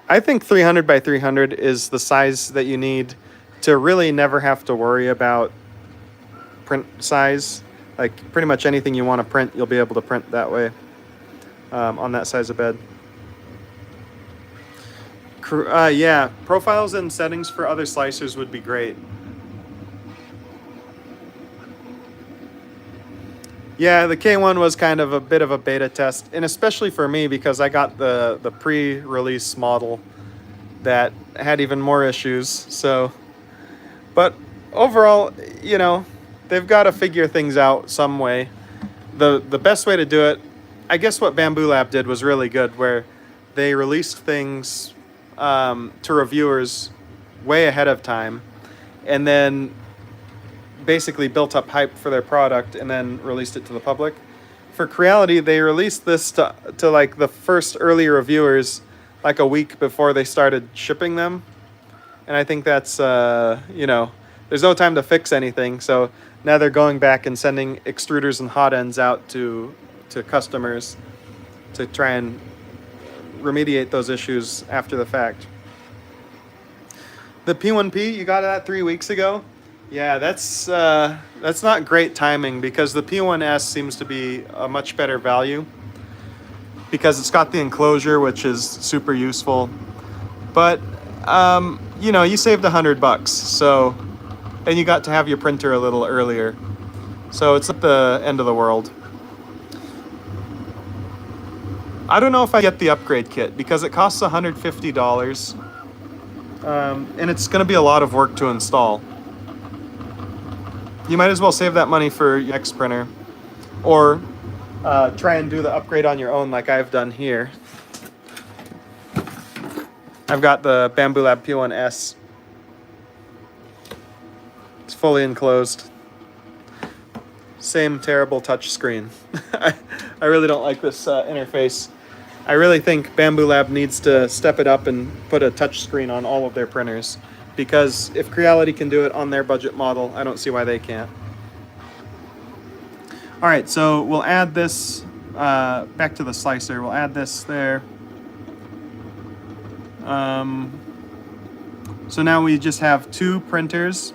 I think 300 by 300 is the size that you need to really never have to worry about print size. Like, pretty much anything you want to print, you'll be able to print that way, on that size of bed. Yeah, profiles and settings for other slicers would be great. Yeah, the K1 was kind of a bit of a beta test, and especially for me because I got the pre-release model that had even more issues. So, but overall, you know, they've got to figure things out some way. The best way to do it, I guess what Bambu Lab did was really good, where they released things to reviewers way ahead of time, and then basically built up hype for their product and then released it to the public. For Creality, they released this to like the first early reviewers like a week before they started shipping them. And I think that's, you know, there's no time to fix anything. So now they're going back and sending extruders and hot ends out to customers to try and remediate those issues after the fact. The P1P, you got that 3 weeks ago? Yeah, that's not great timing because the P1S seems to be a much better value because it's got the enclosure, which is super useful. But you know, you saved $100, so, and you got to have your printer a little earlier, so it's not the end of the world. I don't know if I get the upgrade kit because it costs $150, and it's going to be a lot of work to install. You might as well save that money for your next printer, or try and do the upgrade on your own like I've done here. I've got the Bambu Lab P1S. It's fully enclosed. Same terrible touch screen. I really don't like this interface. I really think Bambu Lab needs to step it up and put a touch screen on all of their printers, because if Creality can do it on their budget model, I don't see why they can't. All right, so we'll add this back to the slicer. We'll add this there. So now we just have 2 printers.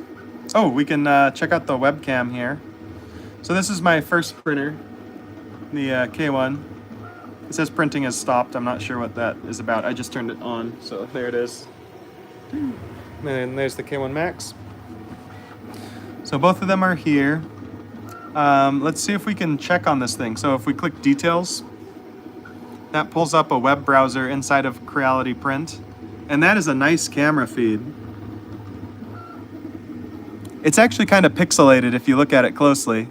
Oh, we can check out the webcam here. So this is my first printer, the K1. It says printing has stopped. I'm not sure what that is about. I just turned it on, so there it is. And there's the K1 Max. So both of them are here. Let's see if we can check on this thing. So if we click details, that pulls up a web browser inside of Creality Print. And that is a nice camera feed. It's actually kind of pixelated if you look at it closely.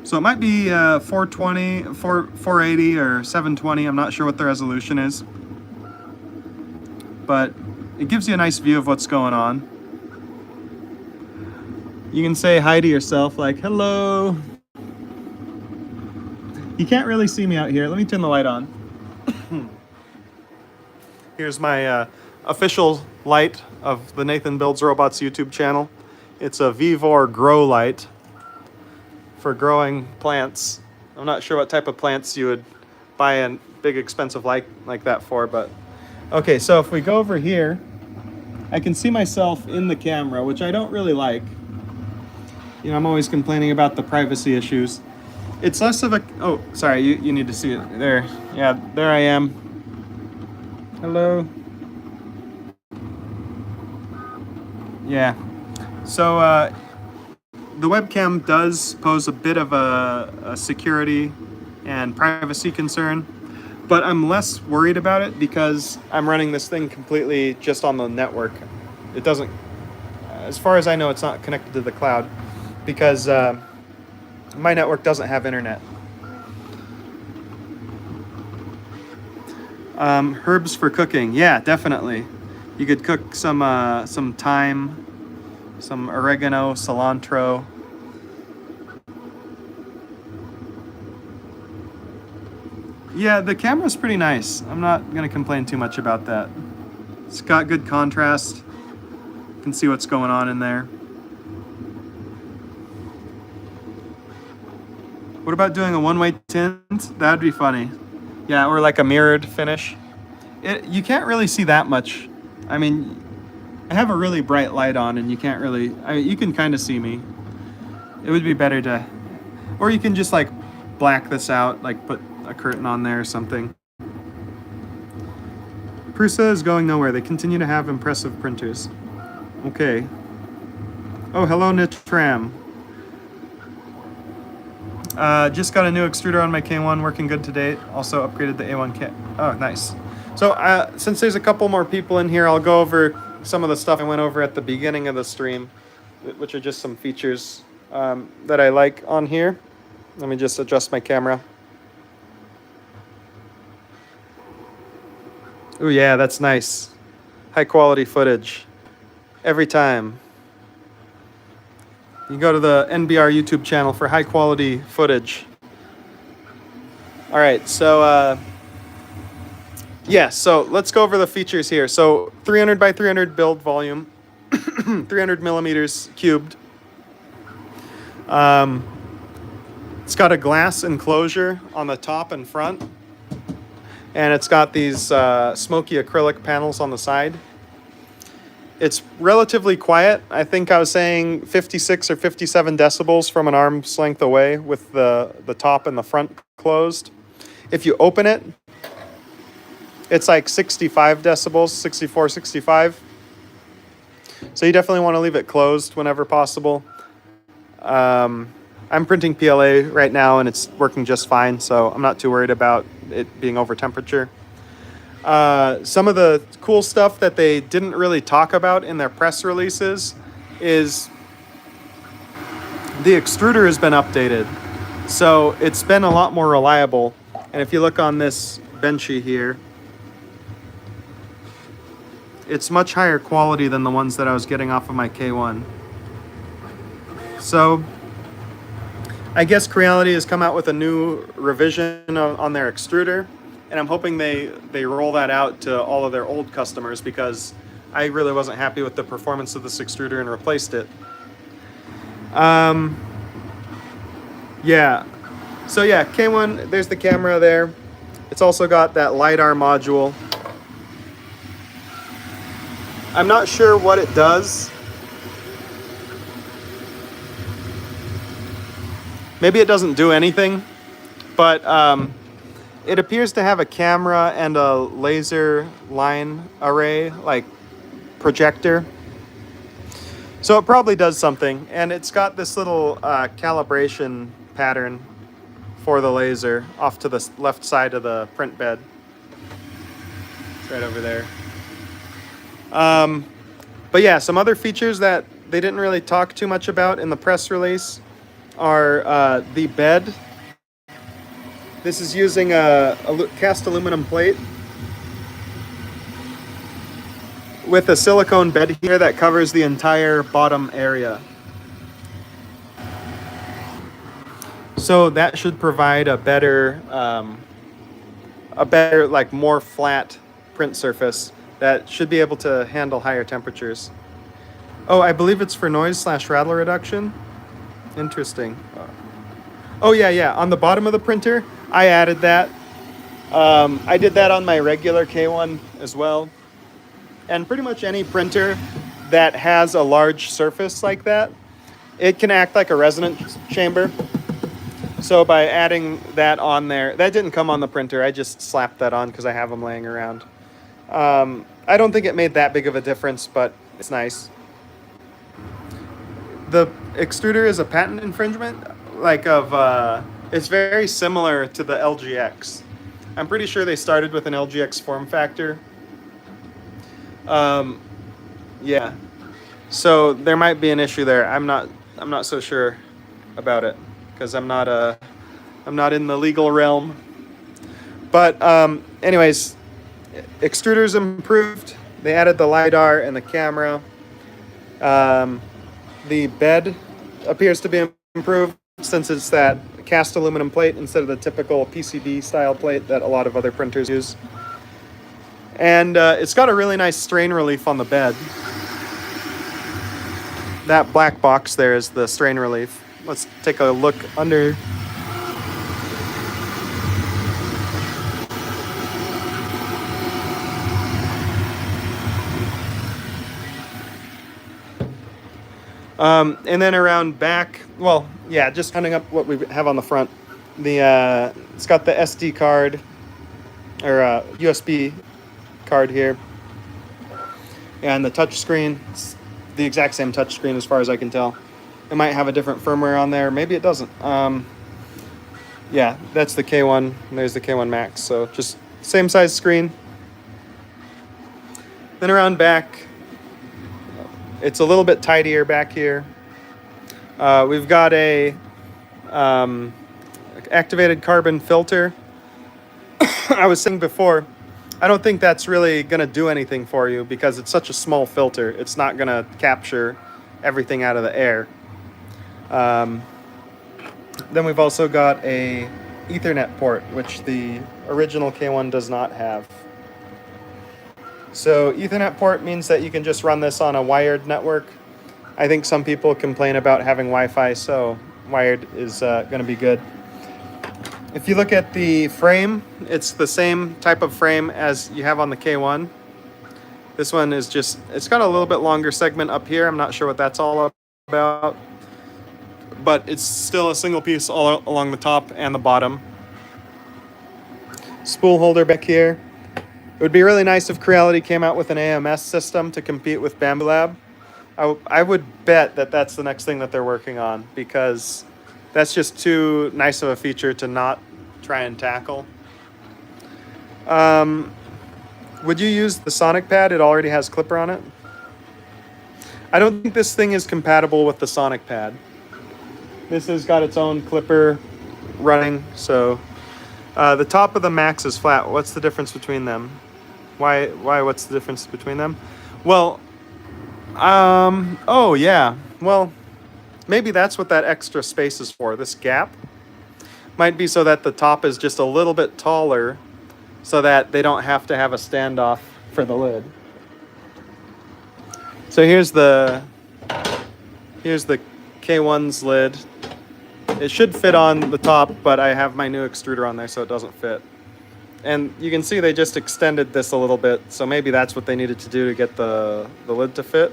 So it might be 420, 480 or 720. I'm not sure what the resolution is. But it gives you a nice view of what's going on. You can say hi to yourself, like, hello. You can't really see me out here. Let me turn the light on. Here's my official light of the Nathan Builds Robots YouTube channel. It's a Vivor grow light for growing plants. I'm not sure what type of plants you would buy a big expensive light like that for, but okay, so if we go over here, I can see myself in the camera, which I don't really like. You know, I'm always complaining about the privacy issues. It's less of a, oh, sorry, you need to see it there. Yeah, there I am. Hello. Yeah. So the webcam does pose a bit of a security and privacy concern, but I'm less worried about it because I'm running this thing completely just on the network. It doesn't, as far as I know, it's not connected to the cloud because my network doesn't have internet. Herbs for cooking, yeah, definitely. You could cook some thyme, some oregano, cilantro. Yeah, the camera's pretty nice. I'm not gonna complain too much about that. It's got good contrast. You can see what's going on in there. What about doing a one-way tint? That'd be funny. Yeah, or like a mirrored finish. You can't really see that much. I mean, I have a really bright light on and you can't really, you can kind of see me. It would be better to, or you can just like black this out, like put a curtain on there or something. Prusa is going nowhere. They continue to have impressive printers. Okay. Oh, hello, Nitram. Just got a new extruder on my K1, working good to date. Also upgraded the A1 kit. Oh, nice. So since there's a couple more people in here, I'll go over some of the stuff I went over at the beginning of the stream, which are just some features that I like on here. Let me just adjust my camera. Oh yeah, that's nice. High quality footage. Every time. You go to the NBR YouTube channel for high quality footage. All right, so yeah, so let's go over the features here. So 300 by 300 build volume, 300 millimeters cubed. It's got a glass enclosure on the top and front. and it's got these smoky acrylic panels on the side. It's relatively quiet. I think I was saying 56 or 57 decibels from an arm's length away with the top and the front closed. If you open it, it's like 65 decibels, 64, 65. So you definitely want to leave it closed whenever possible. I'm printing PLA right now and it's working just fine, so I'm not too worried about it being over temperature. Some of the cool stuff that they didn't really talk about in their press releases is the extruder has been updated. So it's been a lot more reliable. And if you look on this benchy here, it's much higher quality than the ones that I was getting off of my K1. So I guess Creality has come out with a new revision on their extruder, and I'm hoping they roll that out to all of their old customers because I really wasn't happy with the performance of this extruder and replaced it. Yeah. So yeah, K1, there's the camera there. It's also got that LiDAR module. I'm not sure what it does. Maybe it doesn't do anything, but it appears to have a camera and a laser line array, like projector. So it probably does something, and it's got this little calibration pattern for the laser off to the left side of the print bed. It's right over there. But yeah, some other features that they didn't really talk too much about in the press release are the bed. This is using a cast aluminum plate with a silicone bed here that covers the entire bottom area. So that should provide a better, like more flat print surface that should be able to handle higher temperatures. Oh, I believe it's for noise/rattle reduction. Interesting. Oh yeah, on the bottom of the printer, I added that. I did that on my regular K1 as well. And pretty much any printer that has a large surface like that, it can act like a resonance chamber. So by adding that on there, that didn't come on the printer, I just slapped that on because I have them laying around. I don't think it made that big of a difference, but it's nice. The extruder is a patent infringement, it's very similar to the LGX. I'm pretty sure they started with an LGX form factor. Yeah, so there might be an issue there. I'm not so sure about it because I'm not in the legal realm. But anyways, extruders improved. They added the LiDAR and the camera. The bed appears to be improved since it's that cast aluminum plate instead of the typical PCB style plate that a lot of other printers use. And it's got a really nice strain relief on the bed. That black box there is the strain relief. Let's take a look under. And then around back, well, yeah, just counting up what we have on the front. It's got the SD card or USB card here, and the touch screen. It's the exact same touch screen as far as I can tell. It might have a different firmware on there, maybe it doesn't. Yeah, that's the K1. And there's the K1 Max, so just same size screen. Then around back, it's a little bit tidier back here. We've got a activated carbon filter. I was saying before, I don't think that's really going to do anything for you because it's such a small filter. It's not going to capture everything out of the air. Then we've also got a Ethernet port, which the original K1 does not have. So Ethernet port means that you can just run this on a wired network. I think some people complain about having Wi-Fi, so wired is going to be good. If you look at the frame, it's the same type of frame as you have on the K1. This one is just, it's got a little bit longer segment up here. I'm not sure what that's all about, but it's still a single piece all along the top and the bottom. Spool holder back here. It would be really nice if Creality came out with an AMS system to compete with Bambu Lab. I would bet that that's the next thing that they're working on, because that's just too nice of a feature to not try and tackle. Would you use the Sonic pad? It already has clipper on it. I don't think this thing is compatible with the Sonic pad. This has got its own clipper running, so the top of the Max is flat. What's the difference between them? Why? What's the difference between them? Well, oh yeah. Well, maybe that's what that extra space is for. This gap might be so that the top is just a little bit taller, so that they don't have to have a standoff for the lid. So here's the K1's lid. It should fit on the top, but I have my new extruder on there, so it doesn't fit. And you can see they just extended this a little bit, so maybe that's what they needed to do to get the lid to fit.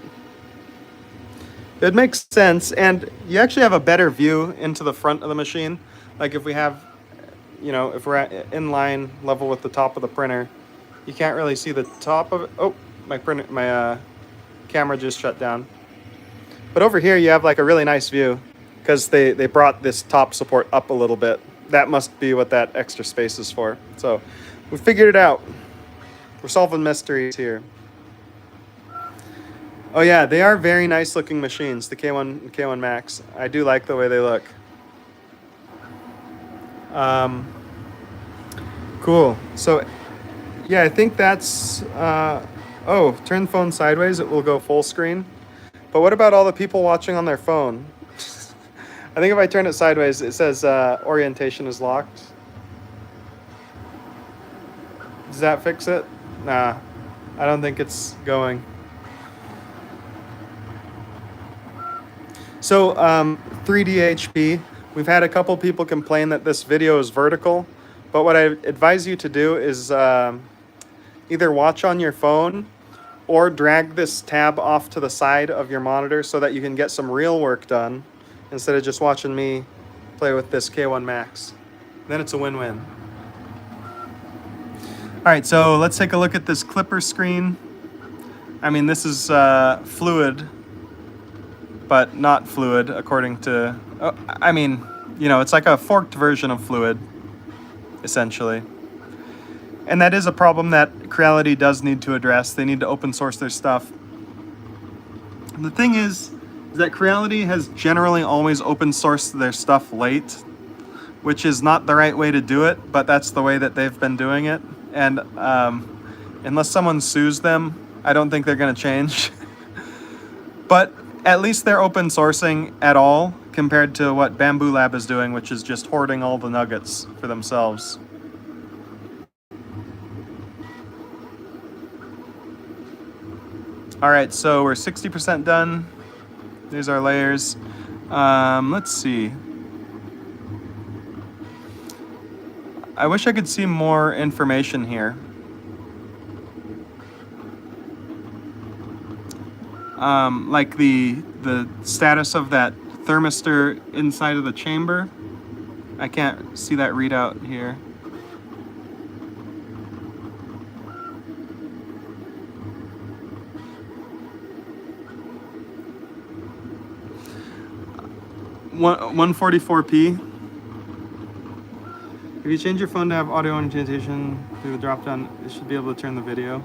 It makes sense, and you actually have a better view into the front of the machine. Like if we have, you know, if we're at in line level with the top of the printer, you can't really see the top of it. Oh, my camera just shut down. But over here you have like a really nice view, because they brought this top support up a little bit. That must be what that extra space is for. So we figured it out. We're solving mysteries here. Oh yeah, they are very nice looking machines, the K1 and K1 Max. I do like the way they look. Cool. So yeah, I think that's, oh, turn the phone sideways, it will go full screen. But what about all the people watching on their phone? I think if I turn it sideways, it says orientation is locked. Does that fix it? Nah, I don't think it's going. So 3D we've had a couple people complain that this video is vertical, but what I advise you to do is either watch on your phone or drag this tab off to the side of your monitor so that you can get some real work done instead of just watching me play with this K1 Max. Then it's a win-win. All right, so let's take a look at this clipper screen. I mean, this is fluid, but not fluid according to, I mean, you know, it's like a forked version of fluid, essentially. And that is a problem that Creality does need to address. They need to open source their stuff. And the thing is that Creality has generally always open sourced their stuff late, which is not the right way to do it, but that's the way that they've been doing it. And unless someone sues them, I don't think they're going to change. But at least they're open sourcing at all compared to what Bambu Lab is doing, which is just hoarding all the nuggets for themselves. All right, so we're 60% done. There's our layers. Let's see. I wish I could see more information here. Like the status of that thermistor inside of the chamber. I can't see that readout here. One 144p. If you change your phone to have audio orientation through the drop down, it should be able to turn the video.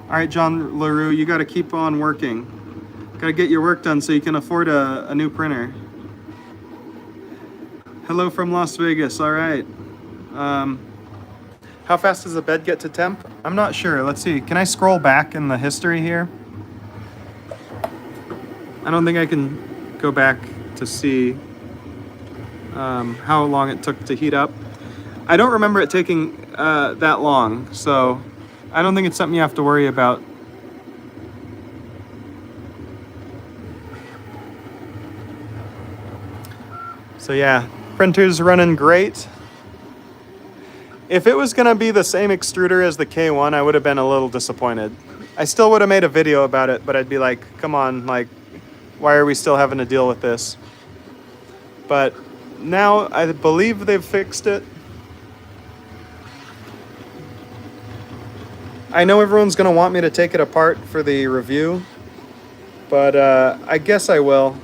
All right, John LaRue, you got to keep on working. Got to get your work done so you can afford a new printer. Hello from Las Vegas. All right. How fast does the bed get to temp? I'm not sure. Let's see. Can I scroll back in the history here? I don't think I can go back to see how long it took to heat up. I don't remember it taking that long, so I don't think it's something you have to worry about. So yeah, Printer's running great. If it was gonna be the same extruder as the K1, I would have been a little disappointed. I still would have made a video about it, but I'd be like, come on, like, why are we still having to deal with this? But now I believe they've fixed it. I know everyone's gonna want me to take it apart for the review, but I guess I will.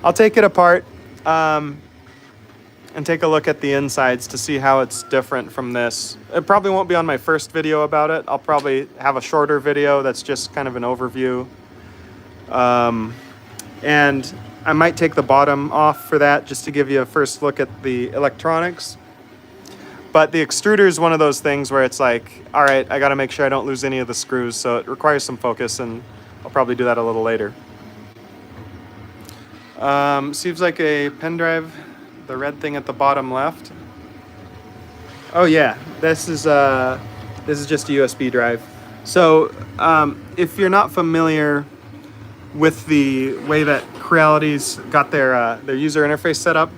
I'll take it apart and take a look at the insides to see how it's different from this. It probably won't be on my first video about it. I'll probably have a shorter video that's just kind of an overview. And I might take the bottom off for that just to give you a first look at the electronics. But the extruder is one of those things where it's like, all right, I gotta make sure I don't lose any of the screws, so it requires some focus, and I'll probably do that a little later. Seems like a pen drive, the red thing at the bottom left. Oh yeah, this is just a USB drive. So if you're not familiar with the way that Creality's got their user interface set up,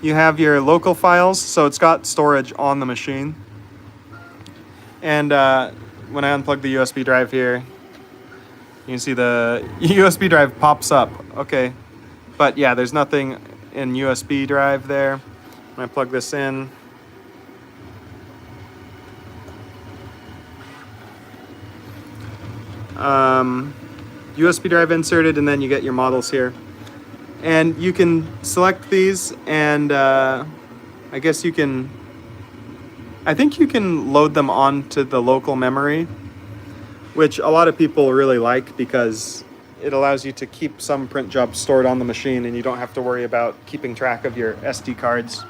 you have your local files, so it's got storage on the machine. And when I unplug the USB drive here, you can see the USB drive pops up. Okay, but yeah, there's nothing in USB drive there. When I plug this in, USB drive inserted, and then you get your models here. And you can select these, and I guess you can, I think you can load them onto the local memory, which a lot of people really like because it allows you to keep some print jobs stored on the machine and you don't have to worry about keeping track of your SD cards.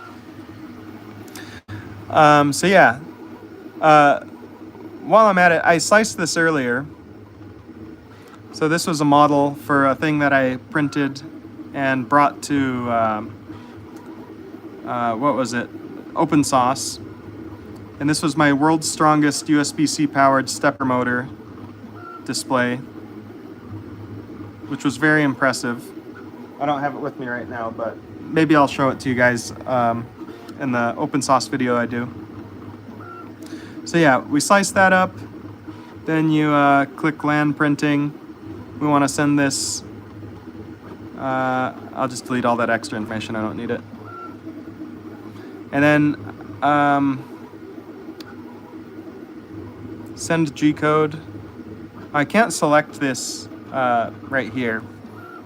So yeah, while I'm at it, I sliced this earlier. So this was a model for a thing that I printed and brought to, what was it? Open Source. And this was my world's strongest USB-C powered stepper motor display, which was very impressive. I don't have it with me right now, but maybe I'll show it to you guys in the Open Source video I do. So yeah, we slice that up. Then you click land printing. We want to send this. I'll just delete all that extra information. I don't need it. And then send G-code. I can't select this right here.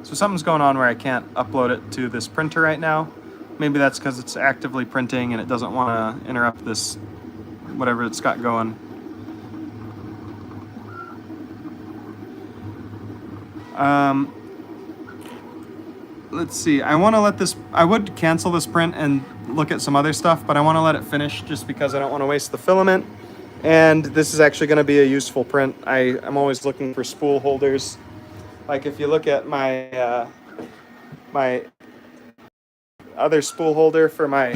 So something's going on where I can't upload it to this printer right now. Maybe that's because it's actively printing and it doesn't want to interrupt this, whatever it's got going. Let's see, I want to let this, I would cancel this print and look at some other stuff, but I want to let it finish just because I don't want to waste the filament. And this is actually going to be a useful print. I'm always looking for spool holders. Like if you look at my my other spool holder for my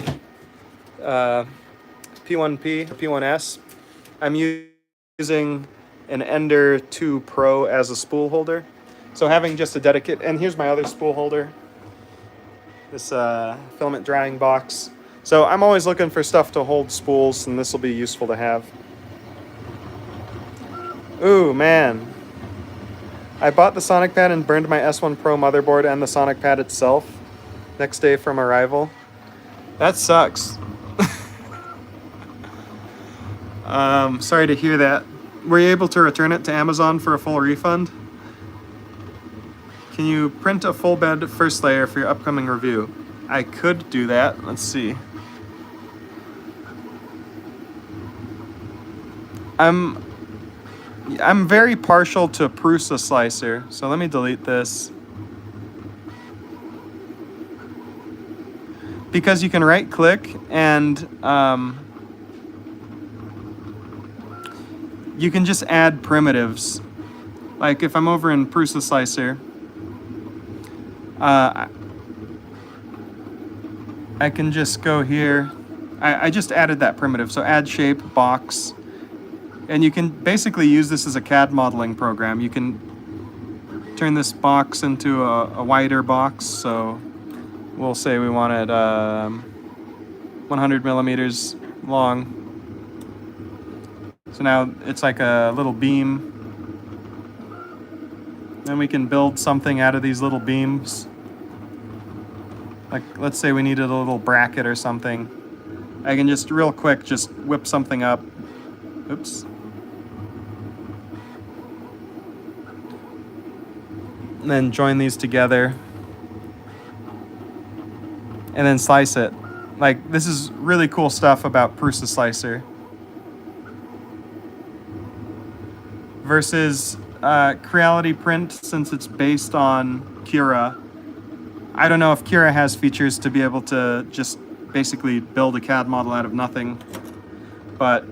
P1P or P1S, I'm using an Ender 2 Pro as a spool holder. So having just a dedicated, and here's my other spool holder, this filament drying box. So I'm always looking for stuff to hold spools, and this will be useful to have. Ooh, man. I bought the Sonic Pad and burned my S1 Pro motherboard and the Sonic Pad itself next day from arrival. That sucks. Sorry to hear that. Were you able to return it to Amazon for a full refund? Can you print a full bed first layer for your upcoming review? I could do that. Let's see. I'm very partial to Prusa slicer, so let me delete this. Because you can right click and you can just add primitives. Like if I'm over in Prusa slicer, I can just go here. I just added that primitive, so add shape, box. And you can basically use this as a CAD modeling program. You can turn this box into a wider box. So we'll say we wanted 100 millimeters long. So now it's like a little beam. Then we can build something out of these little beams. Like, let's say we needed a little bracket or something. I can just real quick just whip something up. Oops. And then join these together. And then slice it. Like, this is really cool stuff about Prusa Slicer. Versus Creality Print, since it's based on Cura. I don't know if Cura has features to be able to just basically build a CAD model out of nothing, but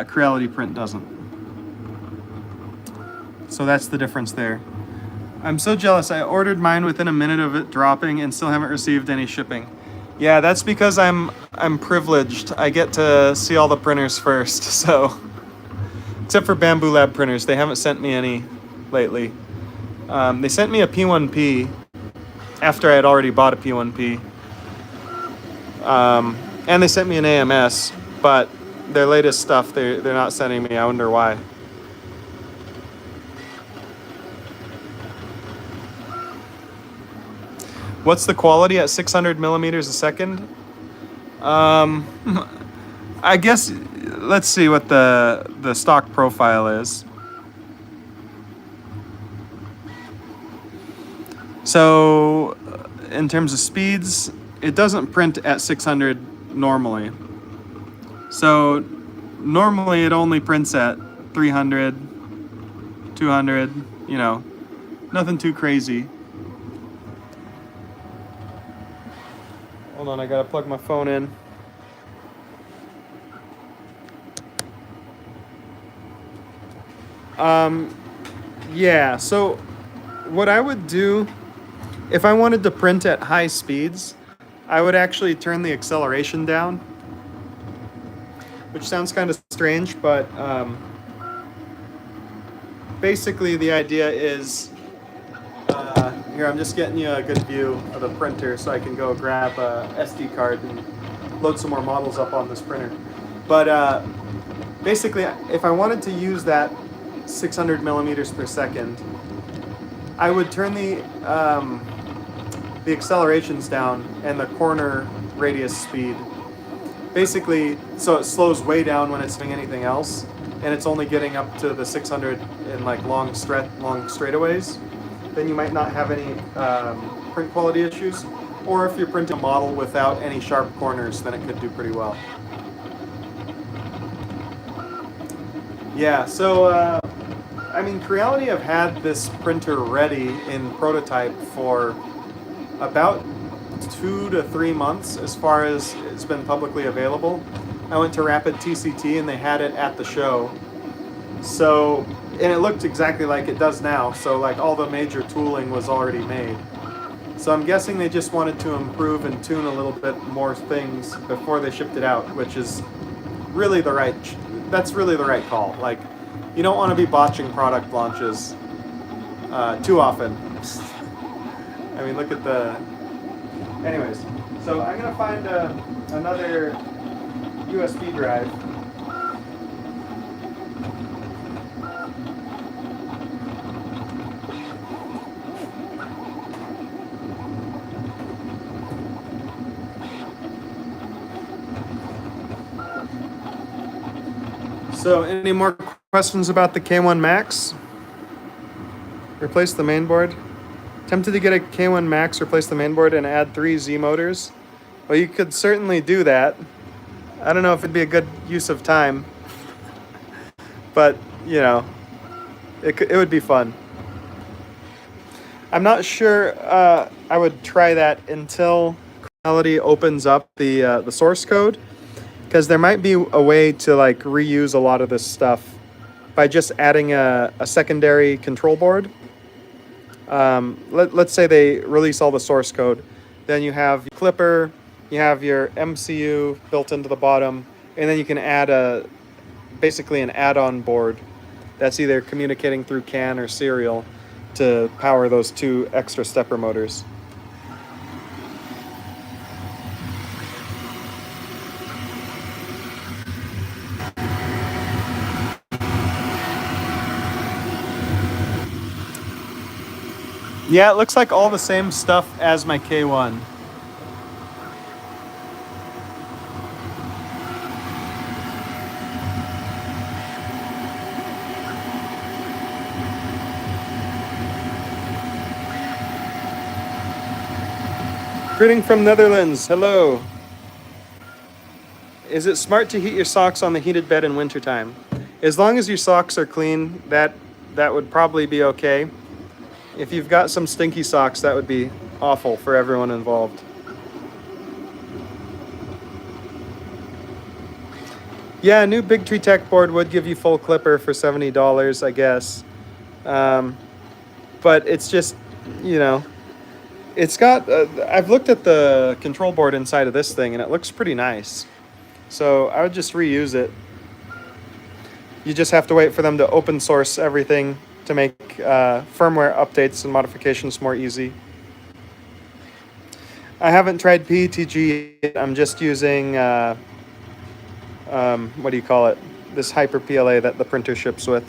Creality Print doesn't. So that's the difference there. I'm so jealous. I ordered mine within a minute of it dropping and still haven't received any shipping. Yeah, that's because I'm privileged. I get to see all the printers first, so. Except for Bamboo Lab printers, they haven't sent me any lately. They sent me a P1P after I had already bought a P1P. And they sent me an AMS, but their latest stuff they're not sending me. I wonder why. What's the quality at 600 millimeters a second? I guess, let's see what the stock profile is. So, in terms of speeds, it doesn't print at 600 normally. So, normally it only prints at 300, 200, you know, nothing too crazy. Hold on, I gotta plug my phone in. Yeah, so what I would do if I wanted to print at high speeds, I would actually turn the acceleration down, which sounds kind of strange, but basically the idea is, here I'm just getting you a good view of the printer so I can go grab a SD card and load some more models up on this printer. But basically, if I wanted to use that 600 millimeters per second, I would turn the accelerations down and the corner radius speed. Basically, so it slows way down when it's doing anything else, and it's only getting up to the 600 in like long straightaways. Then you might not have any print quality issues. Or if you're printing a model without any sharp corners, then it could do pretty well. Yeah, so I mean, Creality have had this printer ready in prototype for about 2 to 3 months as far as it's been publicly available. I went to Rapid TCT and they had it at the show. So, and it looked exactly like it does now. So like all the major tooling was already made. So I'm guessing they just wanted to improve and tune a little bit more things before they shipped it out, which is really that's really the right call. Like, you don't want to be botching product launches too often. I mean, look at the... Anyways, so I'm going to find another USB drive. So, any more questions about the K1 Max? Replace the mainboard. Tempted to get a K1 Max, replace the mainboard, and add 3 Z motors? Well, you could certainly do that. I don't know if it'd be a good use of time. But, you know, it would be fun. I'm not sure I would try that until Creality opens up the source code. Because there might be a way to like reuse a lot of this stuff by just adding a secondary control board. Let's say they release all the source code. Then you have your clipper, you have your MCU built into the bottom, and then you can add basically an add-on board that's either communicating through CAN or serial to power those 2 extra stepper motors. Yeah, it looks like all the same stuff as my K1. Greeting from Netherlands. Hello. Is it smart to heat your socks on the heated bed in wintertime? As long as your socks are clean, that would probably be okay. If you've got some stinky socks, that would be awful for everyone involved. Yeah, a new Big Tree Tech board would give you full clipper for $70, I guess. But it's just, you know, it's got, I've looked at the control board inside of this thing and it looks pretty nice. So I would just reuse it. You just have to wait for them to open source everything to make firmware updates and modifications more easy. I haven't tried PETG yet. I'm just using, what do you call it? This Hyper PLA that the printer ships with.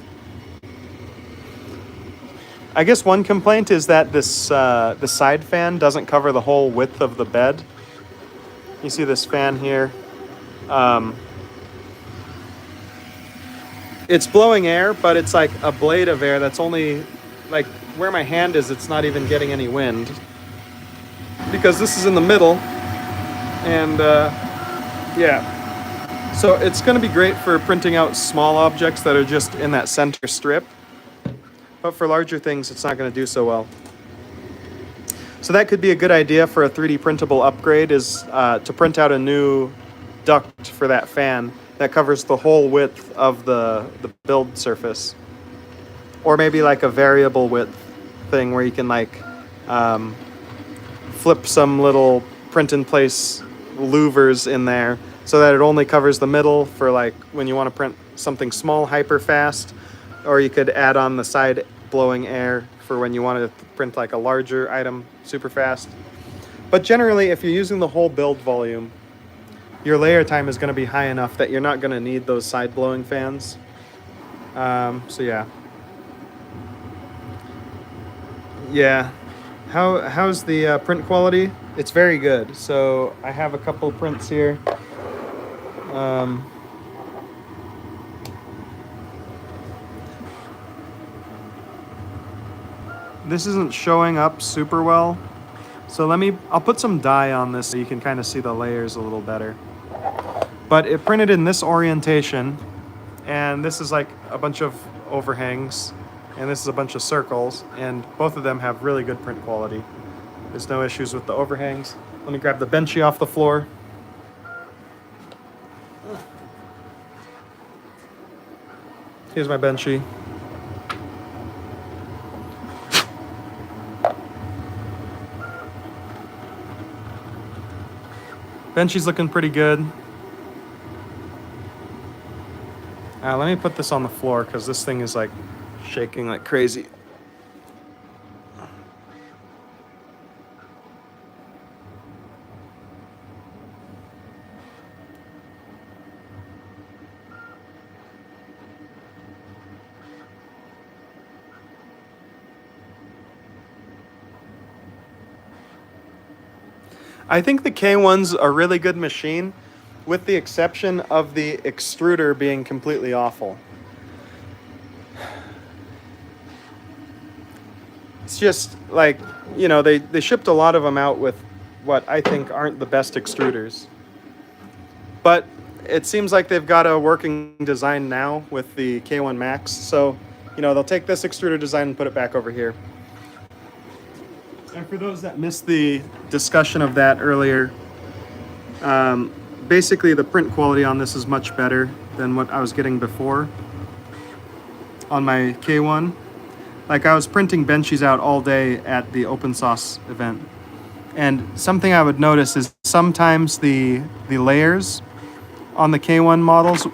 I guess one complaint is that this the side fan doesn't cover the whole width of the bed. You see this fan here. It's blowing air, but it's like a blade of air that's only, like where my hand is, it's not even getting any wind. Because this is in the middle, and yeah. So it's going to be great for printing out small objects that are just in that center strip. But for larger things, it's not going to do so well. So that could be a good idea for a 3D printable upgrade, is to print out a new duct for that fan that covers the whole width of the build surface. Or maybe like a variable width thing where you can like flip some little print-in-place louvers in there so that it only covers the middle for like when you want to print something small hyper fast. Or you could add on the side blowing air for when you want to print like a larger item super fast. But generally, if you're using the whole build volume, your layer time is going to be high enough that you're not going to need those side blowing fans. So yeah. Yeah. How's the print quality? It's very good. So I have a couple prints here. This isn't showing up super well. So I'll put some dye on this so you can kind of see the layers a little better. But it printed in this orientation, and this is like a bunch of overhangs, and this is a bunch of circles, and both of them have really good print quality. There's no issues with the overhangs. Let me grab the benchy off the floor. Here's my benchy. Benchy's looking pretty good. Let me put this on the floor because this thing is like shaking like crazy. I think the K1's a really good machine, with the exception of the extruder being completely awful. It's just like, you know, they shipped a lot of them out with what I think aren't the best extruders. But it seems like they've got a working design now with the K1 Max, so, you know, they'll take this extruder design and put it back over here. And for those that missed the discussion of that earlier, basically the print quality on this is much better than what I was getting before on my K1. Like, I was printing benchies out all day at the open source event, and something I would notice is sometimes the layers on the K1 models,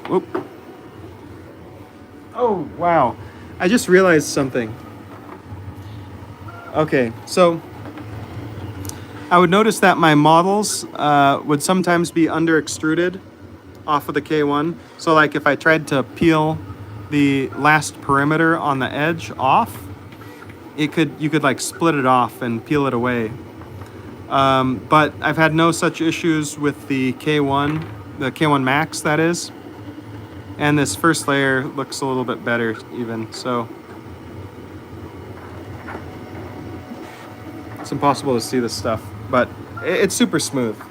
oh wow, I just realized something. Okay, so I would notice that my models would sometimes be under extruded off of the K1. So like if I tried to peel the last perimeter on the edge off, you could like split it off and peel it away. But I've had no such issues with the K1, the K1 Max that is. And this first layer looks a little bit better even, so. It's impossible to see this stuff, but it's super smooth.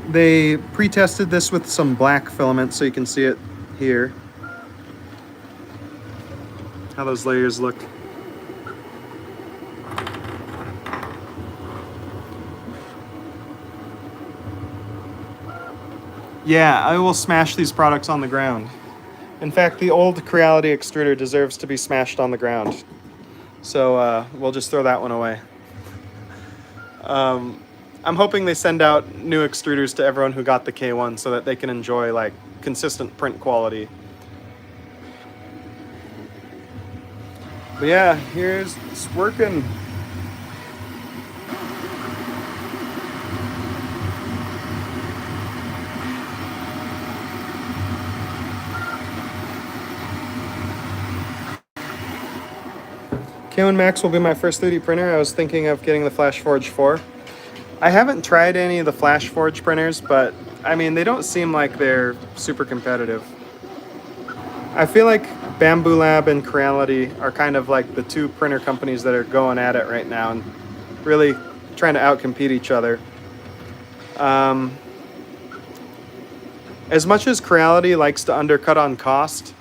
They pre-tested this with some black filament, so you can see it here. How those layers look. Yeah, I will smash these products on the ground. In fact, the old Creality extruder deserves to be smashed on the ground. So we'll just throw that one away. I'm hoping they send out new extruders to everyone who got the K1 so that they can enjoy like consistent print quality. But yeah, here's it's working. K1 Max will be my first 3D printer. I was thinking of getting the FlashForge 4. I haven't tried any of the FlashForge printers, but I mean, they don't seem like they're super competitive. I feel like Bamboo Lab and Creality are kind of like the two printer companies that are going at it right now and really trying to outcompete each other. As much as Creality likes to undercut on cost,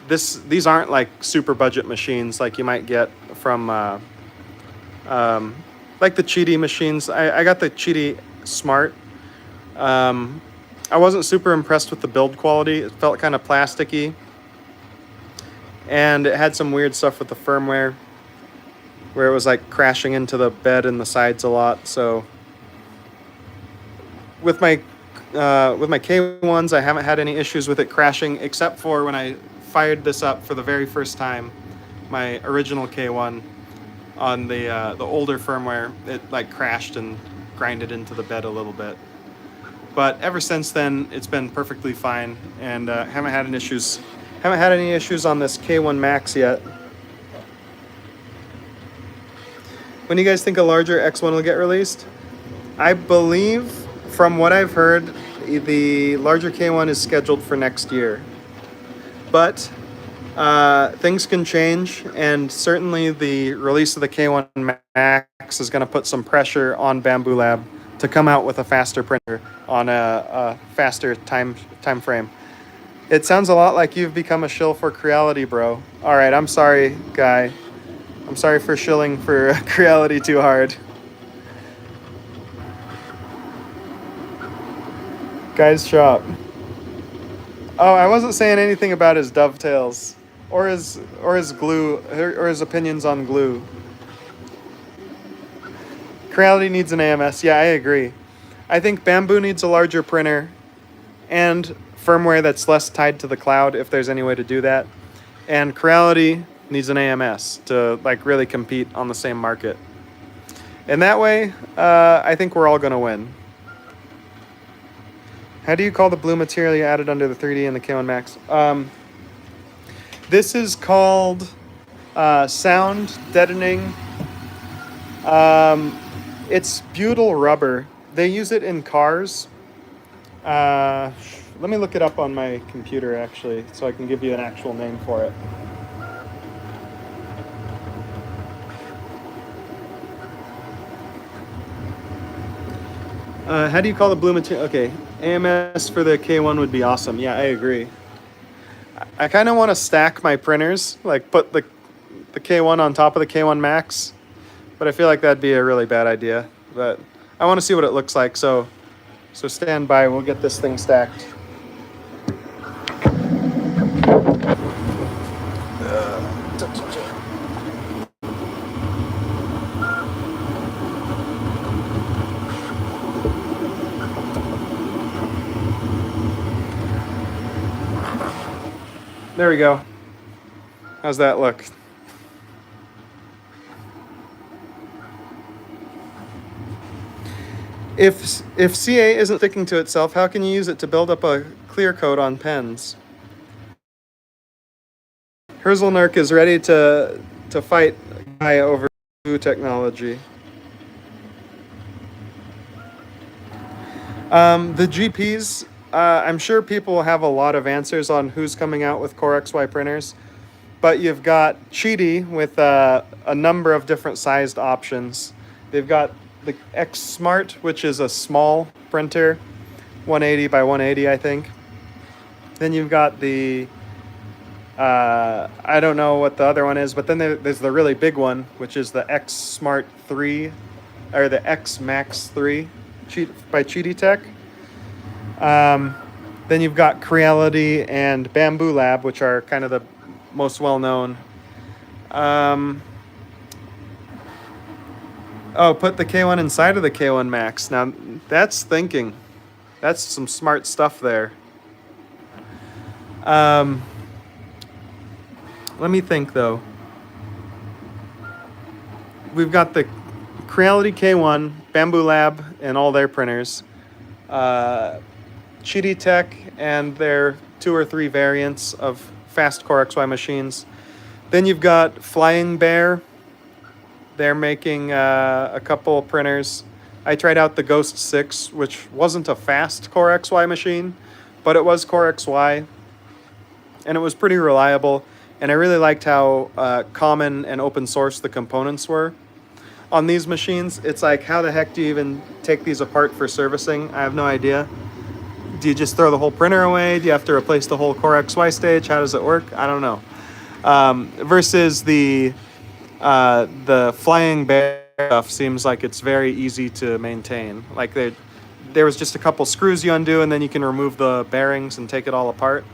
these aren't like super budget machines like you might get from like the Cheaty machines. I got the Cheaty Smart. I wasn't super impressed with the build quality. It felt kind of plasticky. And it had some weird stuff with the firmware where it was like crashing into the bed and the sides a lot. So with my K1s, I haven't had any issues with it crashing, except for when I fired this up for the very first time, my original K1 on the older firmware, it like crashed and grinded into the bed a little bit. But ever since then, it's been perfectly fine, and haven't had any issues on this K1 Max yet. When do you guys think a larger X1 will get released? I believe, from what I've heard, the larger K1 is scheduled for next year. But things can change, and certainly the release of the K1 Max is going to put some pressure on Bamboo Lab to come out with a faster printer on a faster time frame. It sounds a lot like you've become a shill for Creality, bro. All right, I'm sorry, guy. I'm sorry for shilling for Creality too hard. Guy's shop. Oh, I wasn't saying anything about his dovetails or his glue or his opinions on glue. Creality needs an AMS. Yeah, I agree. I think Bamboo needs a larger printer and firmware that's less tied to the cloud, if there's any way to do that. And Creality needs an AMS to like really compete on the same market. And that way, I think we're all going to win. How do you call the blue material you added under the 3D and the K1 Max? This is called sound deadening. It's butyl rubber. They use it in cars. Let me look it up on my computer, actually, so I can give you an actual name for it. How do you call the blue material? Okay, AMS for the K1 would be awesome. Yeah, I agree. I kind of want to stack my printers, like put the K1 on top of the K1 Max, but I feel like that'd be a really bad idea. But I want to see what it looks like, so stand by. We'll get this thing stacked. There we go. How's that look? If CA isn't sticking to itself, how can you use it to build up a clear coat on pens? Herzelnerk is ready to fight a guy over technology. The GPs, I'm sure people have a lot of answers on who's coming out with Core XY printers, but you've got Cheedy with a number of different sized options. They've got the X Smart, which is a small printer, 180 by 180, I think. Then you've got the, I don't know what the other one is, but then there's the really big one, which is the X Smart 3, or the X Max 3 by Cheedy Tech. Then you've got Creality and Bamboo Lab, which are kind of the most well-known. Oh, put the K1 inside of the K1 Max. Now, that's thinking. That's some smart stuff there. Let me think, though. We've got the Creality K1, Bamboo Lab, and all their printers. Cheedy Tech and their 2 or 3 variants of fast Core XY machines. Then you've got Flying Bear. They're making a couple printers. I tried out the Ghost 6, which wasn't a fast Core XY machine, but it was Core XY, and it was pretty reliable. And I really liked how common and open source the components were. On these machines, it's like, how the heck do you even take these apart for servicing? I have no idea. Do you just throw the whole printer away? Do you have to replace the whole Core XY stage? How does it work? I don't know. Versus the Flying Bear stuff seems like it's very easy to maintain. Like there was just a couple screws you undo, and then you can remove the bearings and take it all apart.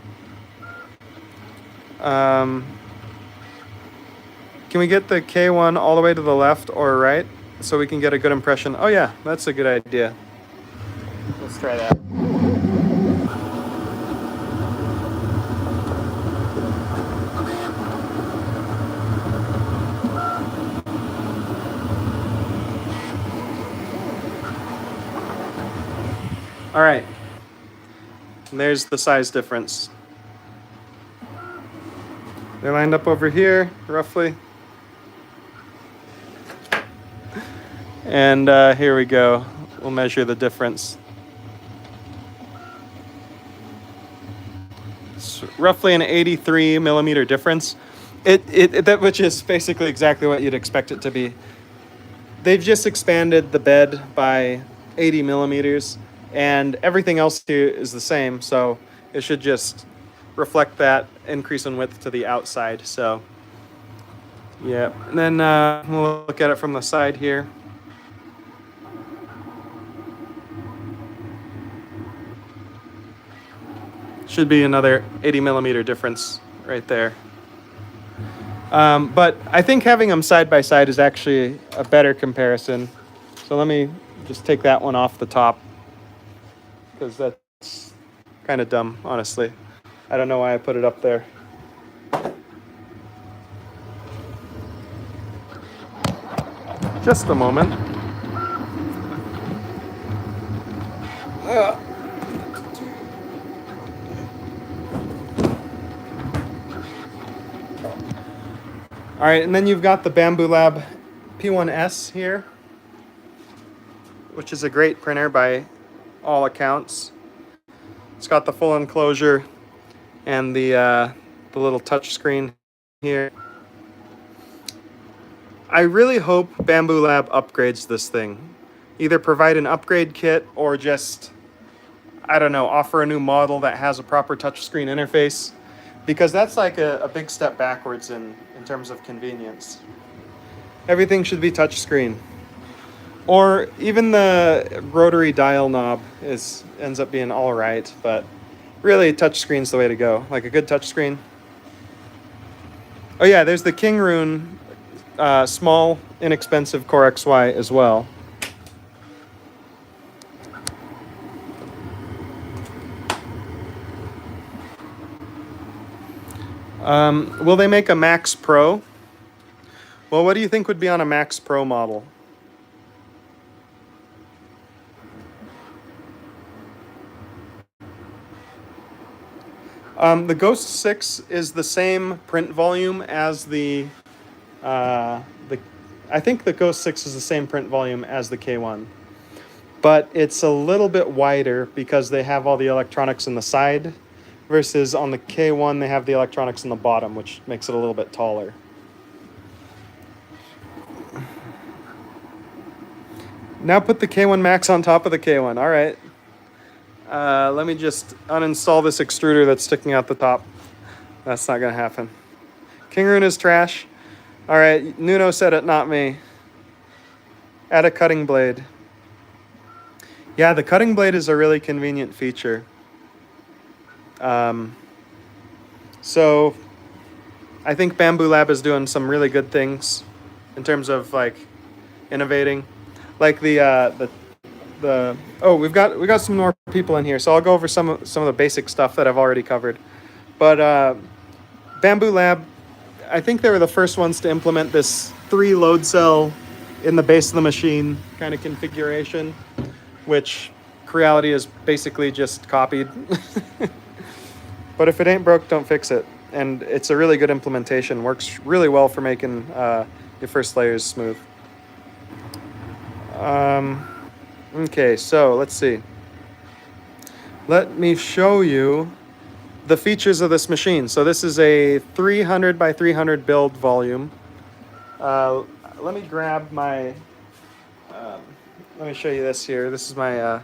Can we get the K1 all the way to the left or right so we can get a good impression? Oh yeah, that's a good idea. Let's try that. All right, and there's the size difference. They're lined up over here, roughly. And here we go. We'll measure the difference. It's roughly an 83 millimeter difference. Which is basically exactly what you'd expect it to be. They've just expanded the bed by 80 millimeters. And everything else here is the same, so it should just reflect that increase in width to the outside. So, yeah. And then we'll look at it from the side here. Should be another 80 millimeter difference right there. But I think having them side by side is actually a better comparison. So let me just take that one off the top, because that's kind of dumb, honestly. I don't know why I put it up there. Just a moment. All right, and then you've got the Bamboo Lab P1S here, which is a great printer by all accounts. It's got the full enclosure and the little touch screen here. I really hope Bamboo Lab upgrades this thing. Either provide an upgrade kit or just, I don't know, offer a new model that has a proper touchscreen interface, because that's like a big step backwards in terms of convenience. Everything should be touchscreen. Or even the rotary dial knob ends up being all right, but really touchscreen's the way to go, like a good touchscreen. Oh yeah, there's the King Rune small, inexpensive Core XY as well. Will they make a Max Pro? Well, what do you think would be on a Max Pro model? The Ghost 6 is the same print volume as the I think the Ghost 6 is the same print volume as the K1, but it's a little bit wider because they have all the electronics in the side, versus on the K1 they have the electronics in the bottom, which makes it a little bit taller. Now put the K1 Max on top of the K1. All right. Let me just uninstall this extruder that's sticking out the top. That's not going to happen. Kingroon is trash. All right, Nuno said it, not me. Add a cutting blade. Yeah, the cutting blade is a really convenient feature. So I think Bamboo Lab is doing some really good things in terms of like innovating. Like oh, we got some more people in here, so I'll go over some of the basic stuff that I've already covered. But Bamboo Lab, I think they were the first ones to implement this 3 load cell in the base of the machine kind of configuration, which Creality has basically just copied. But if it ain't broke, don't fix it. And it's a really good implementation. Works really well for making your first layers smooth. Okay, so let's see. Let me show you the features of this machine. So this is a 300 by 300 build volume. Let me grab my, let me show you this here. This is my,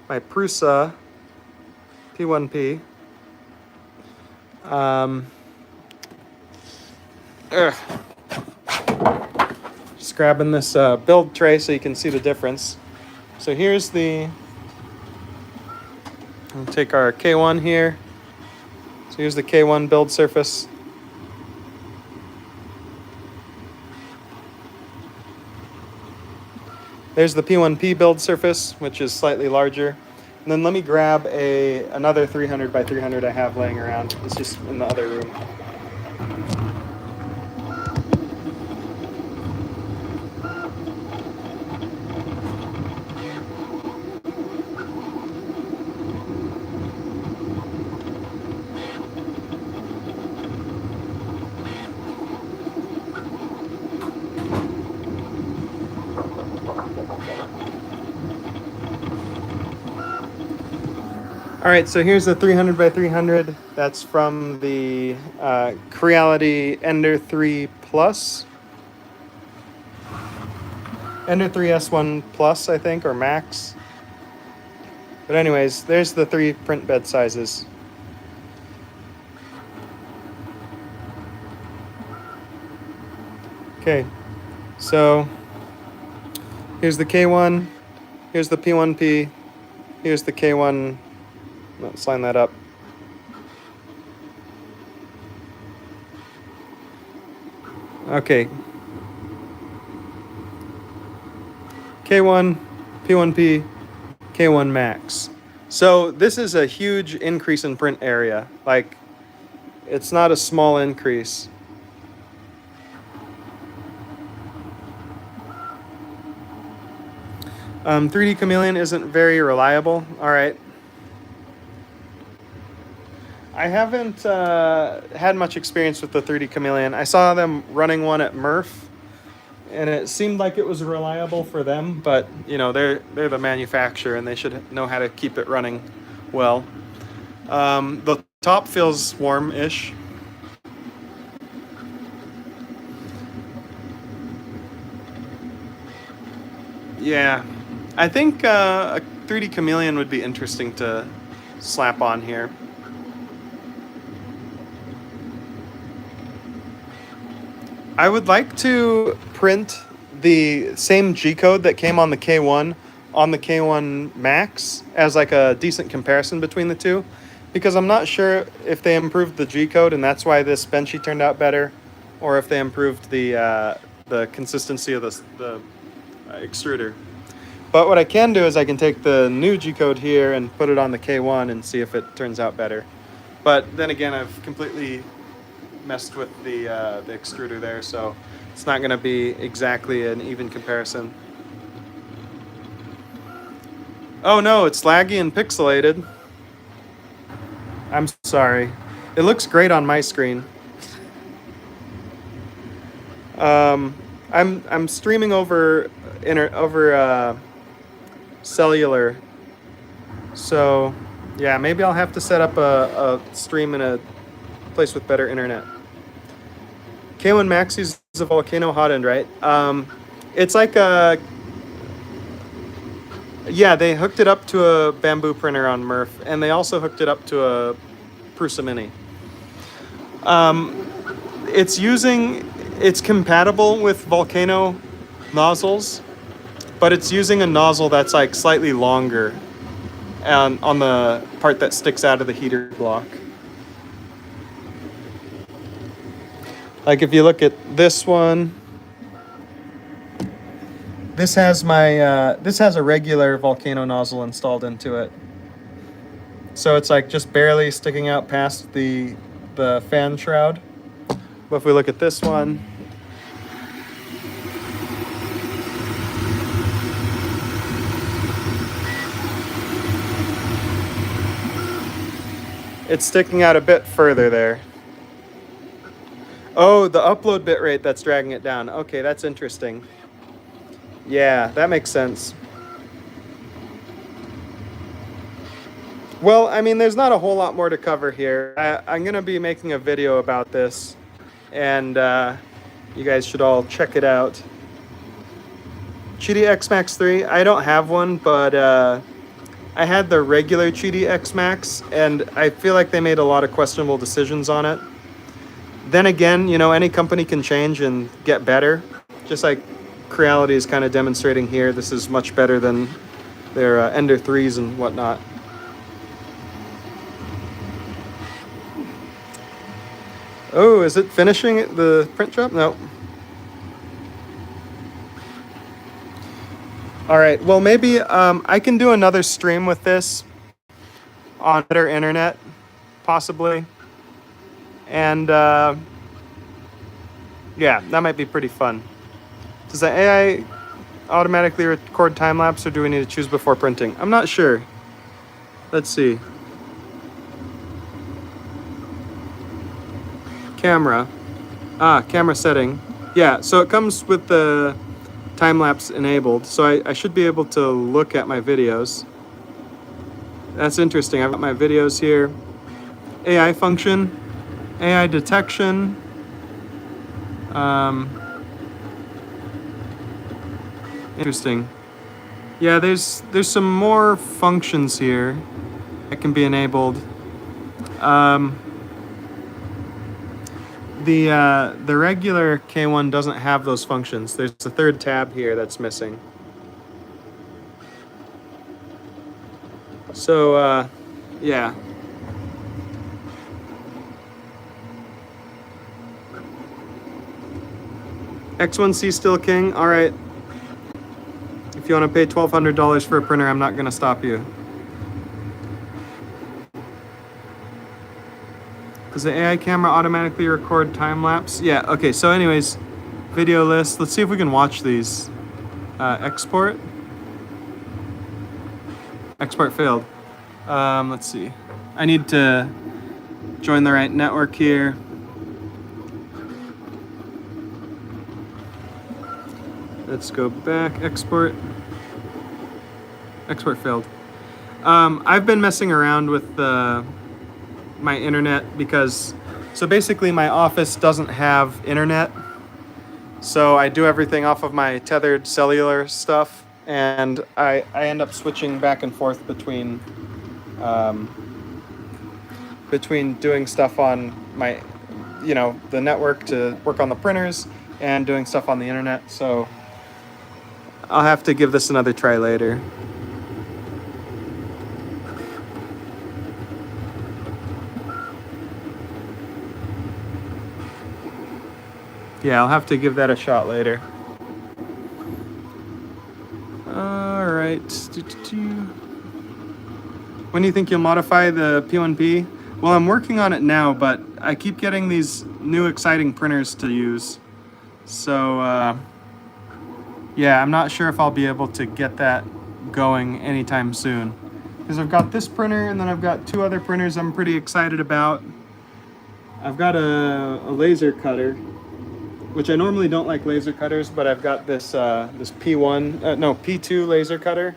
my Prusa P1P. Just grabbing this build tray so you can see the difference. So here's the, we'll take our K1 here. So here's the K1 build surface. There's the P1P build surface, which is slightly larger. And then let me grab another 300 by 300 I have laying around. It's just in the other room. All right, so here's the 300 by 300. That's from the Creality Ender 3 Plus. Ender 3 S1 Plus, I think, or Max. But anyways, there's the 3 print bed sizes. Okay, so here's the K1, here's the P1P, here's the K1. Let's line that up. Okay. K1, P1P, K1 Max. So this is a huge increase in print area. Like, it's not a small increase. .3D Chameleon isn't very reliable. All right. I haven't had much experience with the 3D Chameleon. I saw them running one at Murph, and it seemed like it was reliable for them, but you know, they're the manufacturer and they should know how to keep it running well. The top feels warm-ish. Yeah, I think a 3D Chameleon would be interesting to slap on here. I would like to print the same G-code that came on the K1 on the K1 Max as like a decent comparison between the two, because I'm not sure if they improved the G-code and that's why this benchy turned out better, or if they improved the consistency of the extruder. But what I can do is I can take the new G-code here and put it on the K1 and see if it turns out better. But then again, I've completely messed with the extruder there, so it's not going to be exactly an even comparison. Oh no, it's laggy and pixelated. I'm sorry. It looks great on my screen. I'm streaming over cellular, so yeah, maybe I'll have to set up a stream in a place with better internet. K1 Max uses a volcano hot end, right? It's like a, yeah, they hooked it up to a bamboo printer on Murph, and they also hooked it up to a Prusa Mini. It's compatible with volcano nozzles, but it's using a nozzle that's like slightly longer on the part that sticks out of the heater block. Like if you look at this one, this has a regular volcano nozzle installed into it. So it's like just barely sticking out past the fan shroud. But if we look at this one, it's sticking out a bit further there. Oh, the upload bitrate that's dragging it down. Okay, that's interesting. Yeah, that makes sense. Well, I mean, there's not a whole lot more to cover here. I'm going to be making a video about this, and you guys should all check it out. Qidi X Max 3, I don't have one, but I had the regular Qidi X Max, and I feel like they made a lot of questionable decisions on it. Then again, you know, any company can change and get better. Just like Creality is kind of demonstrating here, this is much better than their Ender 3s and whatnot. Oh, is it finishing the print job? No. All right, well, maybe I can do another stream with this on better internet, possibly. And yeah, that might be pretty fun. Does the AI automatically record time lapse, or do we need to choose before printing? I'm not sure. Let's see. Camera. Camera setting. Yeah, so it comes with the time lapse enabled, so I should be able to look at my videos. That's interesting. I've got my videos here. AI function, AI detection. Interesting. Yeah, there's some more functions here that can be enabled. The regular K1 doesn't have those functions. There's a third tab here that's missing. So yeah. X1C still king. All right. If you want to pay $1,200 for a printer, I'm not going to stop you. Does the AI camera automatically record time lapse? Yeah, okay, so anyways, video list. Let's see if we can watch these. Export. Export failed. Let's see. I need to join the right network here. Let's go back, export. Export failed. I've been messing around with my internet because, so basically my office doesn't have internet. So I do everything off of my tethered cellular stuff, and I end up switching back and forth between doing stuff on my, you know, the network to work on the printers and doing stuff on the internet. So I'll have to give this another try later. Yeah, I'll have to give that a shot later. All right. When do you think you'll modify the P1P? Well, I'm working on it now, but I keep getting these new exciting printers to use. So, yeah, I'm not sure if I'll be able to get that going anytime soon. Because I've got this printer, and then I've got two other printers I'm pretty excited about. I've got a laser cutter, which I normally don't like laser cutters, but I've got this this P2 laser cutter,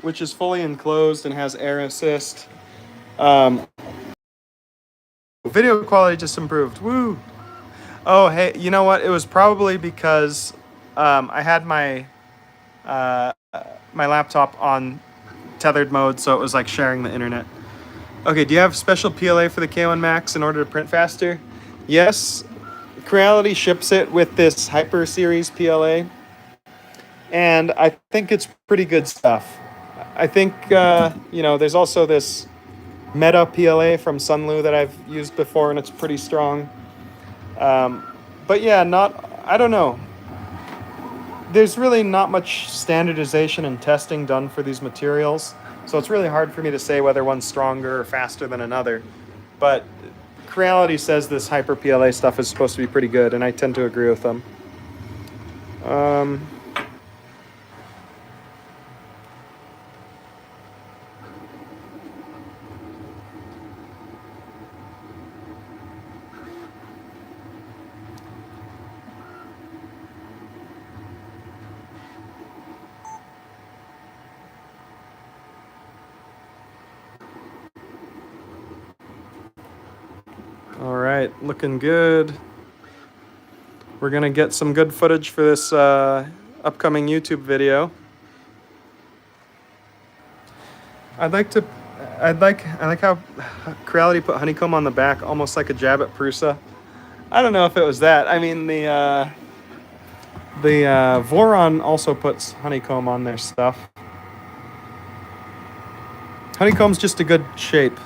which is fully enclosed and has air assist. Video quality just improved. Woo! Oh, hey, you know what? It was probably because I had my my laptop on tethered mode, so it was like sharing the internet. Okay, do you have special PLA for the K1 Max in order to print faster? Yes, Creality ships it with this Hyper Series PLA, and I think it's pretty good stuff. I think, you know, there's also this Meta PLA from Sunlu that I've used before, and it's pretty strong. But yeah, I don't know. There's really not much standardization and testing done for these materials, so it's really hard for me to say whether one's stronger or faster than another. But Creality says this Hyper PLA stuff is supposed to be pretty good, and I tend to agree with them. All right, looking good. We're gonna get some good footage for this upcoming YouTube video. I like how Creality put honeycomb on the back, almost like a jab at Prusa. I don't know if it was that. I mean, the Voron also puts honeycomb on their stuff. Honeycomb's just a good shape.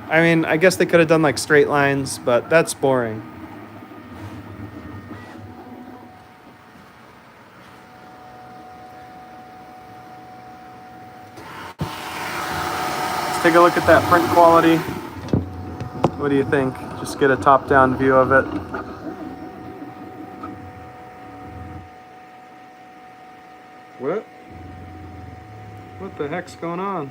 I mean, I guess they could have done like straight lines, but that's boring. Let's take a look at that print quality. What do you think? Just get a top-down view of it. What the heck's going on?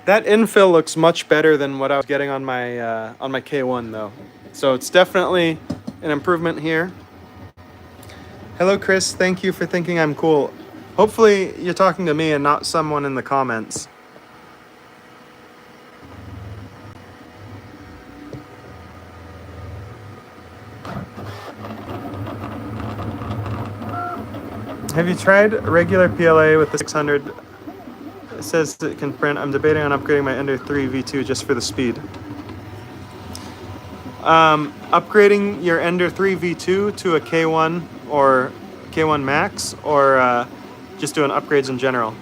That infill looks much better than what I was getting on my K1 though. So it's definitely an improvement here. Hello Chris, thank you for thinking I'm cool. Hopefully you're talking to me and not someone in the comments. Have you tried regular PLA with the 600? It says it can print. I'm debating on upgrading my Ender 3 V2 just for the speed. Upgrading your Ender 3 V2 to a K1 or K1 Max, or just doing upgrades in general.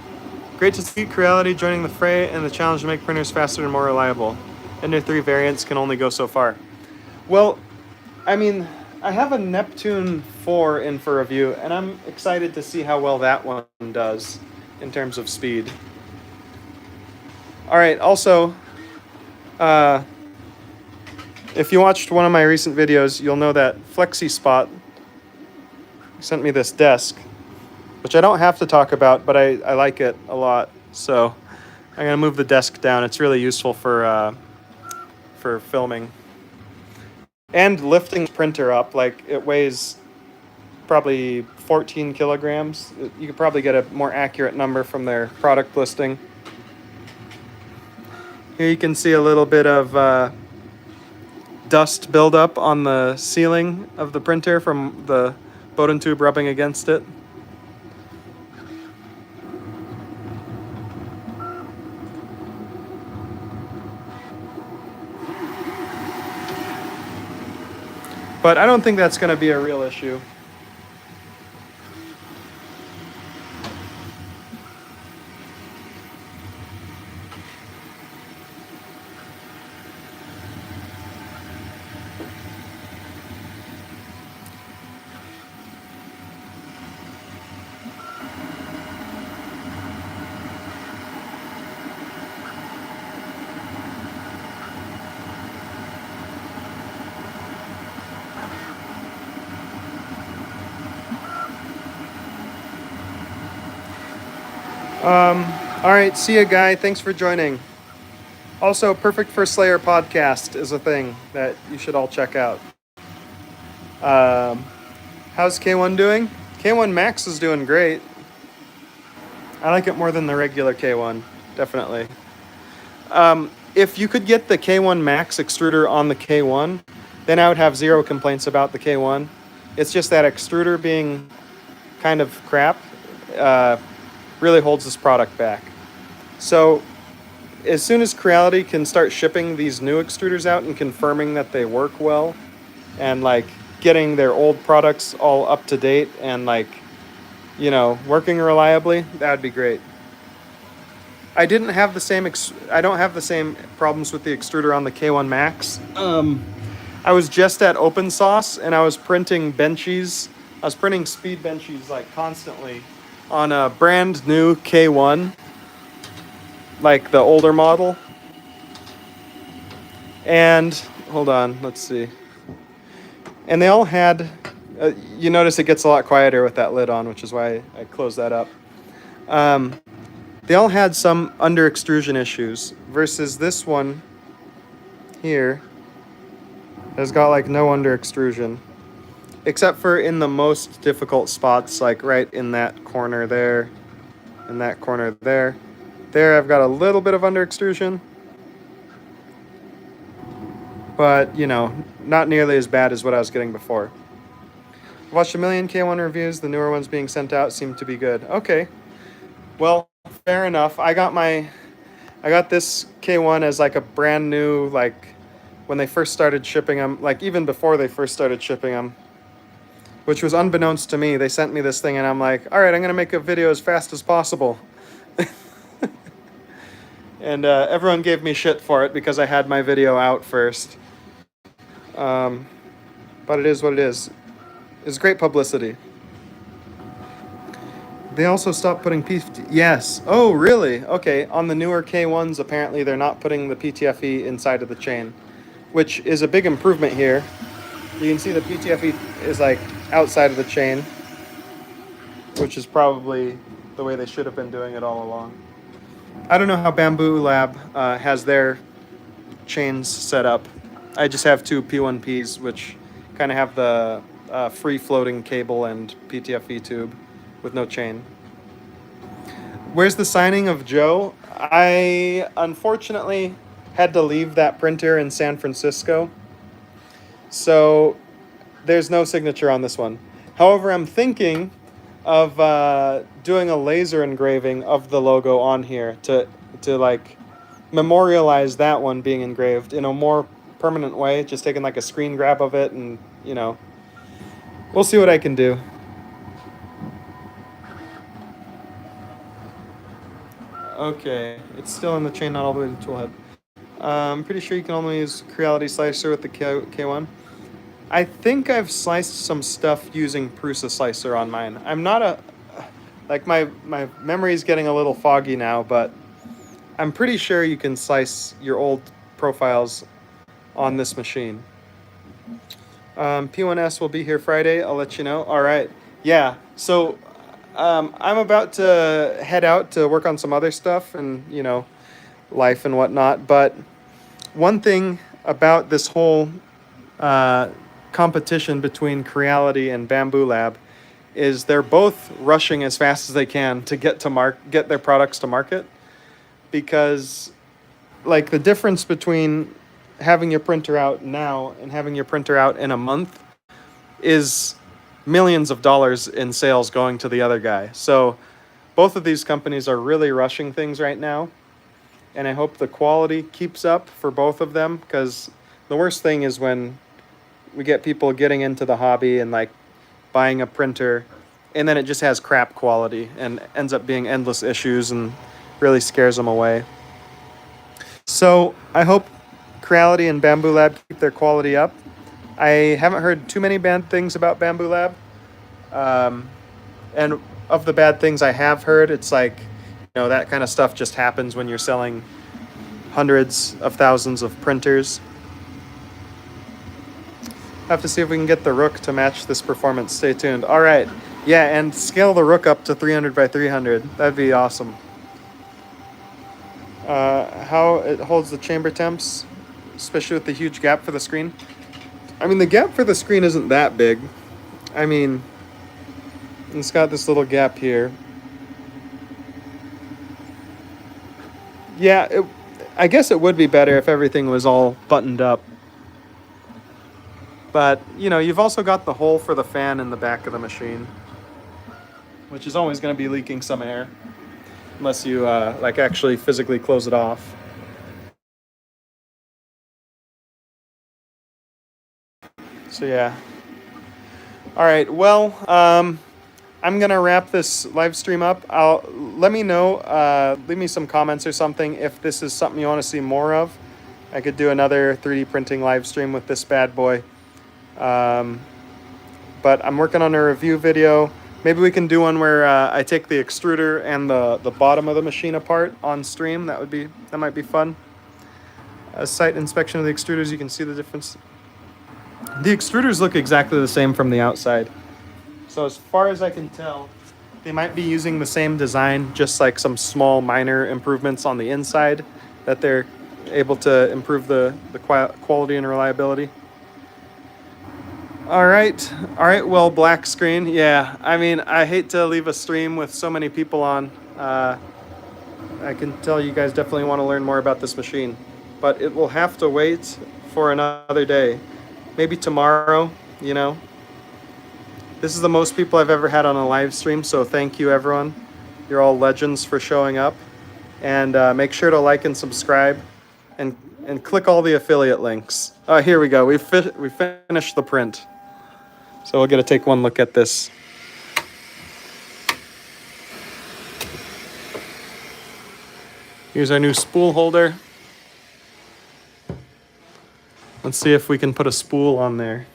Great to see Creality joining the fray and the challenge to make printers faster and more reliable. Ender 3 variants can only go so far. Well, I mean, I have a Neptune 4 in for review, and I'm excited to see how well that one does in terms of speed. All right, also, if you watched one of my recent videos, you'll know that FlexiSpot sent me this desk, which I don't have to talk about, but I like it a lot. So I'm gonna move the desk down. It's really useful for filming. And lifting the printer up, like it weighs probably 14 kilograms. You could probably get a more accurate number from their product listing. Here you can see a little bit of dust buildup on the ceiling of the printer from the Bowden tube rubbing against it. But I don't think that's going to be a real issue. All right, see ya, Guy. Thanks for joining. Also, Perfect for Slayer podcast is a thing that you should all check out. How's K1 doing? K1 Max is doing great. I like it more than the regular K1, definitely. If you could get the K1 Max extruder on the K1, then I would have zero complaints about the K1. It's just that extruder being kind of crap really holds this product back. So as soon as Creality can start shipping these new extruders out and confirming that they work well and like getting their old products all up to date and like, you know, working reliably, that would be great. I didn't have the same I don't have the same problems with the extruder on the K1 Max. I was just at Open Sauce and I was printing benchies. I was printing speed benchies like constantly on a brand new K1, like the older model. And hold on, let's see. And they all had, you notice it gets a lot quieter with that lid on, which is why I closed that up. They all had some under extrusion issues versus this one here has got like no under extrusion, except for in the most difficult spots, like right in that corner there, in that corner there. There I've got a little bit of under extrusion, but you know, not nearly as bad as what I was getting before. I've watched a million K1 reviews. The newer ones being sent out seem to be good. Okay, well, fair enough. I got this K1 as like a brand new, like when they first started shipping them, like even before they first started shipping them, which was unbeknownst to me. They sent me this thing and I'm like, all right, I'm going to make a video as fast as possible. And everyone gave me shit for it because I had my video out first. But it is what it is. It's great publicity. They also stopped putting yes. Oh, really? Okay. On the newer K1s, apparently they're not putting the PTFE inside of the chain, which is a big improvement here. You can see the PTFE is like outside of the chain, which is probably the way they should have been doing it all along. I don't know how Bamboo Lab has their chains set up. I just have two P1Ps, which kind of have the free floating cable and PTFE tube with no chain. Where's the signing of Joe? I unfortunately had to leave that printer in San Francisco, so there's no signature on this one. However, I'm thinking of doing a laser engraving of the logo on here to like memorialize that one being engraved in a more permanent way, just taking like a screen grab of it, and you know, we'll see what I can do. Okay, it's still in the chain, not all the way to the toolhead. I'm pretty sure you can only use Creality Slicer with the K1. I think I've sliced some stuff using Prusa Slicer on mine. I'm not a... Like, my memory is getting a little foggy now, but I'm pretty sure you can slice your old profiles on this machine. P1S will be here Friday. I'll let you know. All right. Yeah, so I'm about to head out to work on some other stuff and, you know, life and whatnot. But one thing about this whole competition between Creality and Bamboo Lab is they're both rushing as fast as they can to get their products to market, because like the difference between having your printer out now and having your printer out in a month is millions of dollars in sales going to the other guy. So both of these companies are really rushing things right now, and I hope the quality keeps up for both of them, because the worst thing is when we get people getting into the hobby and like buying a printer and then it just has crap quality and ends up being endless issues and really scares them away. So I hope Creality and Bamboo Lab keep their quality up. I haven't heard too many bad things about Bamboo Lab. And of the bad things I have heard, it's like, you know, that kind of stuff just happens when you're selling hundreds of thousands of printers. Have to see if we can get the Rook to match this performance. Stay tuned. All right. Yeah, and scale the Rook up to 300 by 300. That'd be awesome. how it holds the chamber temps, especially with the huge gap for the screen. I mean, the gap for the screen isn't that big. I mean, it's got this little gap here. Yeah, I guess it would be better if everything was all buttoned up. But, you know, you've also got the hole for the fan in the back of the machine, which is always going to be leaking some air, unless you, like, actually physically close it off. So, yeah. All right, well, I'm going to wrap this live stream up. Let me know, leave me some comments or something if this is something you want to see more of. I could do another 3D printing live stream with this bad boy. But I'm working on a review video. Maybe we can do one where I take the extruder and the bottom of the machine apart on stream. That might be fun. A site inspection of the extruders, you can see the difference. The extruders look exactly the same from the outside. So as far as I can tell, they might be using the same design, just like some small minor improvements on the inside that they're able to improve the quality and reliability. All right, well, black screen. Yeah, I mean, I hate to leave a stream with so many people on. I can tell you guys definitely want to learn more about this machine, but it will have to wait for another day. Maybe tomorrow, you know. This is the most people I've ever had on a live stream, so thank you, everyone. You're all legends for showing up. And make sure to like and subscribe, and click all the affiliate links. Oh, here we go. We finished the print. So we'll get to take one look at this. Here's our new spool holder. Let's see if we can put a spool on there.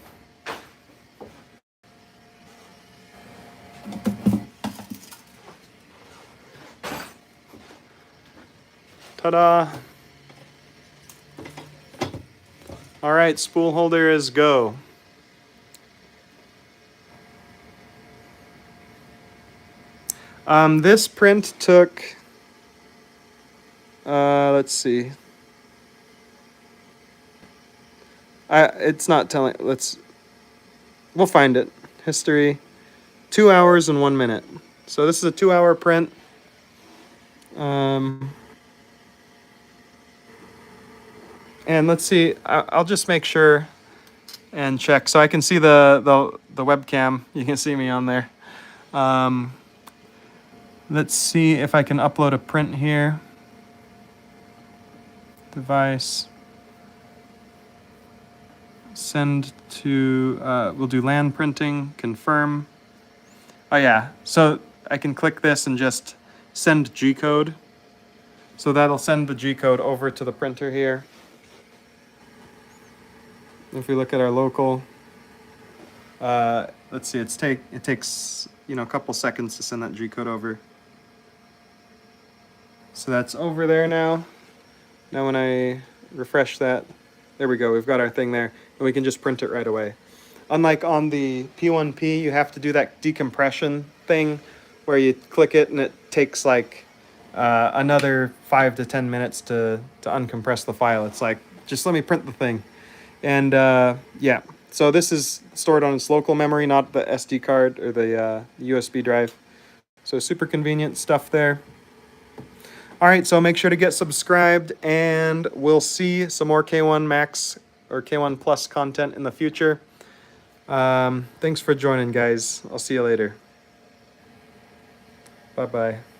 Ta-da! All right, spool holder is go. This print took, let's see. It's not telling, we'll find it. History, 2 hours and 1 minute. So this is a 2-hour print. And let's see, I'll just make sure and check. So I can see the webcam. You can see me on there. Let's see if I can upload a print here. Device. Send to, we'll do land printing, confirm. Oh yeah, so I can click this and just send G-code. So that'll send the G-code over to the printer here. If we look at our local, let's see, it takes, you know, a couple seconds to send that G-code over. So that's over there now. Now when I refresh that, there we go, we've got our thing there, and we can just print it right away. Unlike on the P1P, you have to do that decompression thing where you click it and it takes like another 5 to 10 minutes to uncompress the file. It's like, just let me print the thing. And yeah, so this is stored on its local memory, not the SD card or the USB drive. So super convenient stuff there. All right, so make sure to get subscribed, and we'll see some more K1 Max or K1 Plus content in the future. Thanks for joining, guys. I'll see you later. Bye-bye.